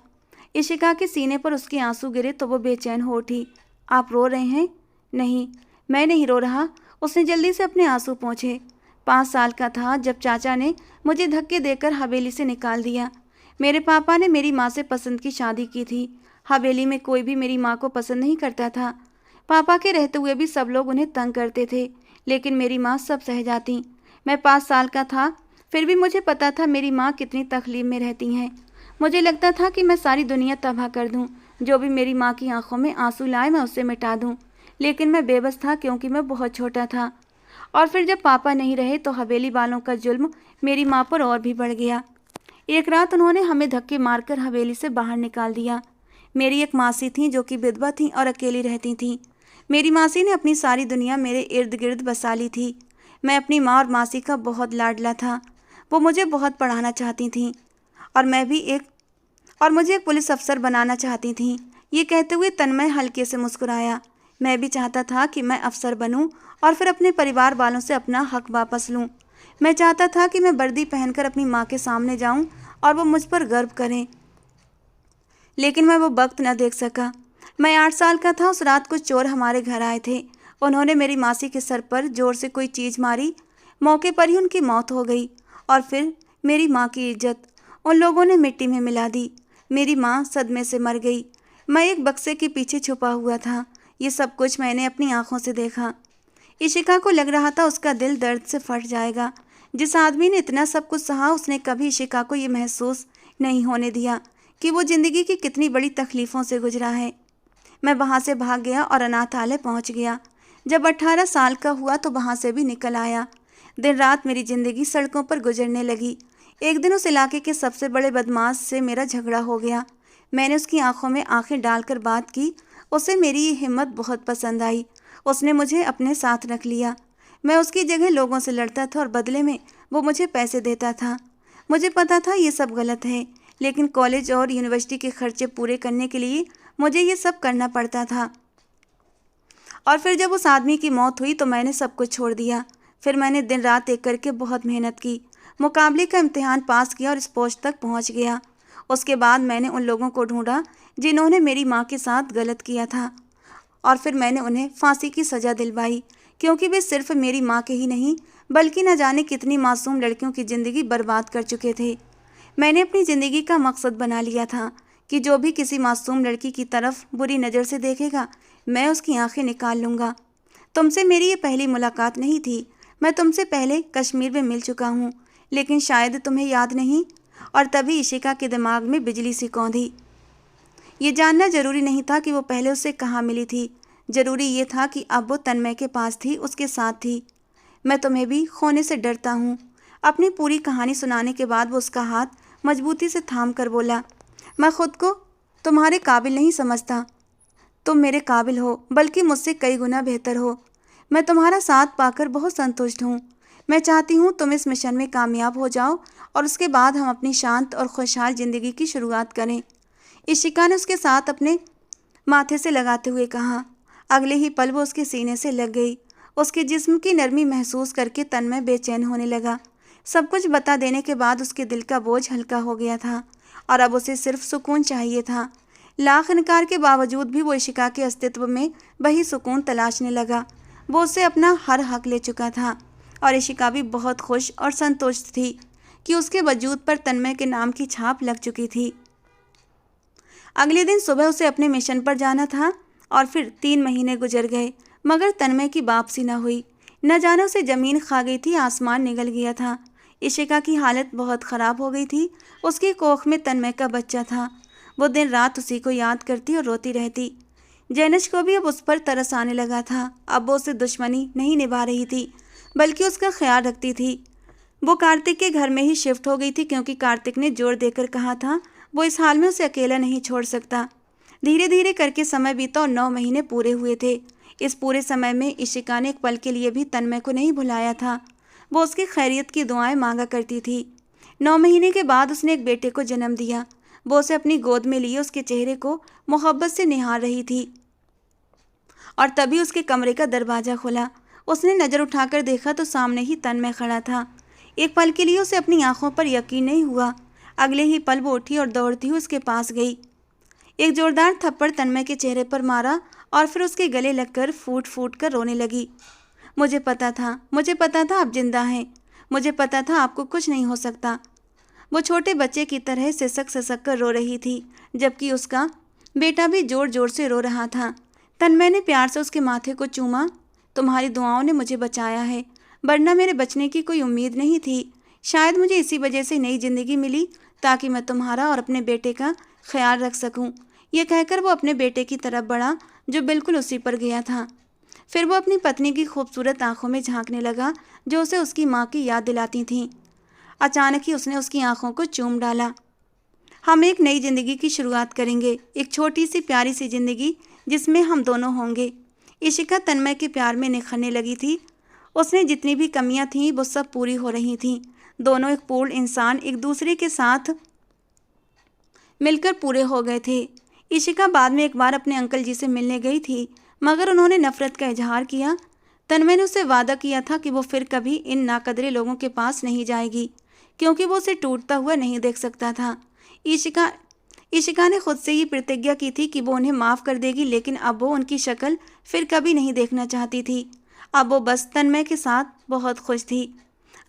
इशिका के सीने पर उसके आंसू गिरे तो वो बेचैन हो उठी। आप रो रहे हैं? नहीं, मैं नहीं रो रहा। उसने जल्दी से अपने आंसू पोंछे। 5 साल का था जब चाचा ने मुझे धक्के देकर हवेली से निकाल दिया। मेरे पापा ने मेरी माँ से पसंद की शादी की थी। हवेली में कोई भी मेरी माँ को पसंद नहीं करता था। पापा के रहते हुए भी सब लोग उन्हें तंग करते थे, लेकिन मेरी माँ सब सह जाती। मैं 5 साल का था, फिर भी मुझे पता था मेरी माँ कितनी तकलीफ में रहती हैं। मुझे लगता था कि मैं सारी दुनिया तबाह कर दूं। जो भी मेरी माँ की आंखों में आंसू लाए मैं उसे मिटा दूं। लेकिन मैं बेबस था क्योंकि मैं बहुत छोटा था और फिर जब पापा नहीं रहे तो हवेली वालों का जुल्म मेरी माँ पर और भी बढ़ गया। एक रात उन्होंने हमें धक्के मारकर हवेली से बाहर निकाल दिया। मेरी एक मासी थी जो कि विधवा थी और अकेली रहती थी। मेरी मासी ने अपनी सारी दुनिया मेरे इर्द गिर्द बसा ली थी। मैं अपनी माँ और मासी का बहुत लाडला था। वो मुझे बहुत पढ़ाना चाहती थीं और मुझे एक पुलिस अफसर बनाना चाहती थीं। ये कहते हुए तन्मय हल्के से मुस्कुराया। मैं भी चाहता था कि मैं अफसर बनूं और फिर अपने परिवार वालों से अपना हक वापस लूं। मैं चाहता था कि मैं वर्दी पहनकर अपनी माँ के सामने जाऊं और वो मुझ पर गर्व करें, लेकिन मैं वो वक्त न देख सका। मैं 8 साल का था। उस रात कुछ चोर हमारे घर आए थे। उन्होंने मेरी मासी के सर पर जोर से कोई चीज़ मारी। मौके पर ही उनकी मौत हो गई और फिर मेरी माँ की इज्जत उन लोगों ने मिट्टी में मिला दी। मेरी माँ सदमे से मर गई। मैं एक बक्से के पीछे छुपा हुआ था। ये सब कुछ मैंने अपनी आंखों से देखा। इशिका को लग रहा था उसका दिल दर्द से फट जाएगा। जिस आदमी ने इतना सब कुछ सहा, उसने कभी इशिका को ये महसूस नहीं होने दिया कि वो ज़िंदगी की कितनी बड़ी तकलीफ़ों से गुजरा है। मैं वहाँ से भाग गया और अनाथालय पहुँच गया। जब 18 साल का हुआ तो वहाँ से भी निकल आया। दिन रात मेरी ज़िंदगी सड़कों पर गुजरने लगी। एक दिन उस इलाके के सबसे बड़े बदमाश से मेरा झगड़ा हो गया। मैंने उसकी आंखों में आंखें डालकर बात की। उसे मेरी ये हिम्मत बहुत पसंद आई। उसने मुझे अपने साथ रख लिया। मैं उसकी जगह लोगों से लड़ता था और बदले में वो मुझे पैसे देता था। मुझे पता था ये सब गलत है, लेकिन कॉलेज और यूनिवर्सिटी के खर्चे पूरे करने के लिए मुझे ये सब करना पड़ता था। और फिर जब उस आदमी की मौत हुई तो मैंने सब कुछ छोड़ दिया। फिर मैंने दिन रात एक करके बहुत मेहनत की, मुकाबले का इम्तिहान पास किया और इस पोस्ट तक पहुंच गया। उसके बाद मैंने उन लोगों को ढूंढा जिन्होंने मेरी माँ के साथ गलत किया था और फिर मैंने उन्हें फांसी की सज़ा दिलवाई, क्योंकि वे सिर्फ मेरी माँ के ही नहीं बल्कि न जाने कितनी मासूम लड़कियों की ज़िंदगी बर्बाद कर चुके थे। मैंने अपनी ज़िंदगी का मकसद बना लिया था कि जो भी किसी मासूम लड़की की तरफ बुरी नज़र से देखेगा, मैं उसकी आंखें निकाल लूँगा। तुमसे मेरी ये पहली मुलाकात नहीं थी। मैं तुमसे पहले कश्मीर में मिल चुका हूँ, लेकिन शायद तुम्हें याद नहीं। और तभी इशिका के दिमाग में बिजली सी कौंधी। ये जानना जरूरी नहीं था कि वो पहले उससे कहाँ मिली थी। जरूरी ये था कि अब वो तन्मय के पास थी, उसके साथ थी। मैं तुम्हें भी खोने से डरता हूँ। अपनी पूरी कहानी सुनाने के बाद वो उसका हाथ मजबूती से थाम कर बोला, मैं खुद को तुम्हारे काबिल नहीं समझता। तुम मेरे काबिल हो, बल्कि मुझसे कई गुना बेहतर हो। मैं तुम्हारा साथ पाकर बहुत संतुष्ट हूँ। मैं चाहती हूँ तुम इस मिशन में कामयाब हो जाओ और उसके बाद हम अपनी शांत और खुशहाल ज़िंदगी की शुरुआत करें। इशिका ने उसके साथ अपने माथे से लगाते हुए कहा। अगले ही पल वो उसके सीने से लग गई। उसके जिस्म की नरमी महसूस करके तन्मय बेचैन होने लगा। सब कुछ बता देने के बाद उसके दिल का बोझ हल्का हो गया था और अब उसे सिर्फ सुकून चाहिए था। लाख इनकार के बावजूद भी वो इशिका के अस्तित्व में वही सुकून तलाशने लगा। वो उससे अपना हर हक ले चुका था और इशिका भी बहुत खुश और संतुष्ट थी कि उसके वजूद पर तन्मय के नाम की छाप लग चुकी थी। अगले दिन सुबह उसे अपने मिशन पर जाना था और फिर 3 महीने गुजर गए, मगर तन्मय की वापसी न हुई। न जाने उसे ज़मीन खा गई थी, आसमान निगल गया था। इशिका की हालत बहुत ख़राब हो गई थी। उसकी कोख में तन्मय का बच्चा था। वो दिन रात उसी को याद करती और रोती रहती। जैनश को भी अब उस पर तरस आने लगा था। अब वो उससे दुश्मनी नहीं निभा रही थी, बल्कि उसका ख्याल रखती थी। वो कार्तिक के घर में ही शिफ्ट हो गई थी, क्योंकि कार्तिक ने जोर देकर कहा था वो इस हाल में उसे अकेला नहीं छोड़ सकता। धीरे धीरे करके समय बीता और 9 महीने पूरे हुए थे। इस पूरे समय में इशिका ने एक पल के लिए भी तन्मय को नहीं भुलाया था। वो उसकी खैरियत की दुआएं मांगा करती थी। 9 महीने के बाद उसने एक बेटे को जन्म दिया। वो उसे अपनी गोद में लिए उसके चेहरे को मोहब्बत से निहार रही थी और तभी उसके कमरे का दरवाज़ा खुला। उसने नज़र उठाकर देखा तो सामने ही तन्मय खड़ा था। एक पल के लिए उसे अपनी आंखों पर यकीन नहीं हुआ। अगले ही पल वो उठी और दौड़ती हुई उसके पास गई। एक जोरदार थप्पड़ तन्मय के चेहरे पर मारा और फिर उसके गले लगकर फूट फूट कर रोने लगी। मुझे पता था आप जिंदा हैं। मुझे पता था आपको कुछ नहीं हो सकता। वो छोटे बच्चे की तरह सिसक सिसक कर रो रही थी, जबकि उसका बेटा भी जोर जोर से रो रहा था। तन्मय ने प्यार से उसके माथे को चूमा। तुम्हारी दुआओं ने मुझे बचाया है, वरना मेरे बचने की कोई उम्मीद नहीं थी। शायद मुझे इसी वजह से नई जिंदगी मिली, ताकि मैं तुम्हारा और अपने बेटे का ख्याल रख सकूं। यह कहकर वो अपने बेटे की तरफ बढ़ा, जो बिल्कुल उसी पर गया था। फिर वो अपनी पत्नी की खूबसूरत आंखों में झांकने लगा, जो उसे उसकी माँ की याद दिलाती थीं। अचानक ही उसने उसकी आंखों को चूम डाला। हम एक नई जिंदगी की शुरुआत करेंगे, एक छोटी सी प्यारी सी जिंदगी जिसमें हम दोनों होंगे। इशिका तन्मय के प्यार में निखरने लगी थी। उसने जितनी भी कमियां थीं वो सब पूरी हो रही थीं। दोनों एक पूर्ण इंसान एक दूसरे के साथ मिलकर पूरे हो गए थे। इशिका बाद में एक बार अपने अंकल जी से मिलने गई थी, मगर उन्होंने नफरत का इजहार किया। तन्मय ने उससे वादा किया था कि वो फिर कभी इन नाकदरे लोगों के पास नहीं जाएगी, क्योंकि वो उसे टूटता हुआ नहीं देख सकता था। इशिका इशिका ने खुद से ही प्रतिज्ञा की थी कि वो उन्हें माफ़ कर देगी, लेकिन अब वो उनकी शक्ल फिर कभी नहीं देखना चाहती थी। अब वो बस तन्मय के साथ बहुत खुश थी।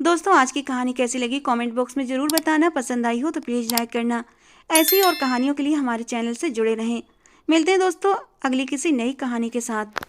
दोस्तों, आज की कहानी कैसी लगी कमेंट बॉक्स में ज़रूर बताना। पसंद आई हो तो प्लीज़ लाइक करना। ऐसी ही और कहानियों के लिए हमारे चैनल से जुड़े रहें। मिलते हैं दोस्तों अगली किसी नई कहानी के साथ।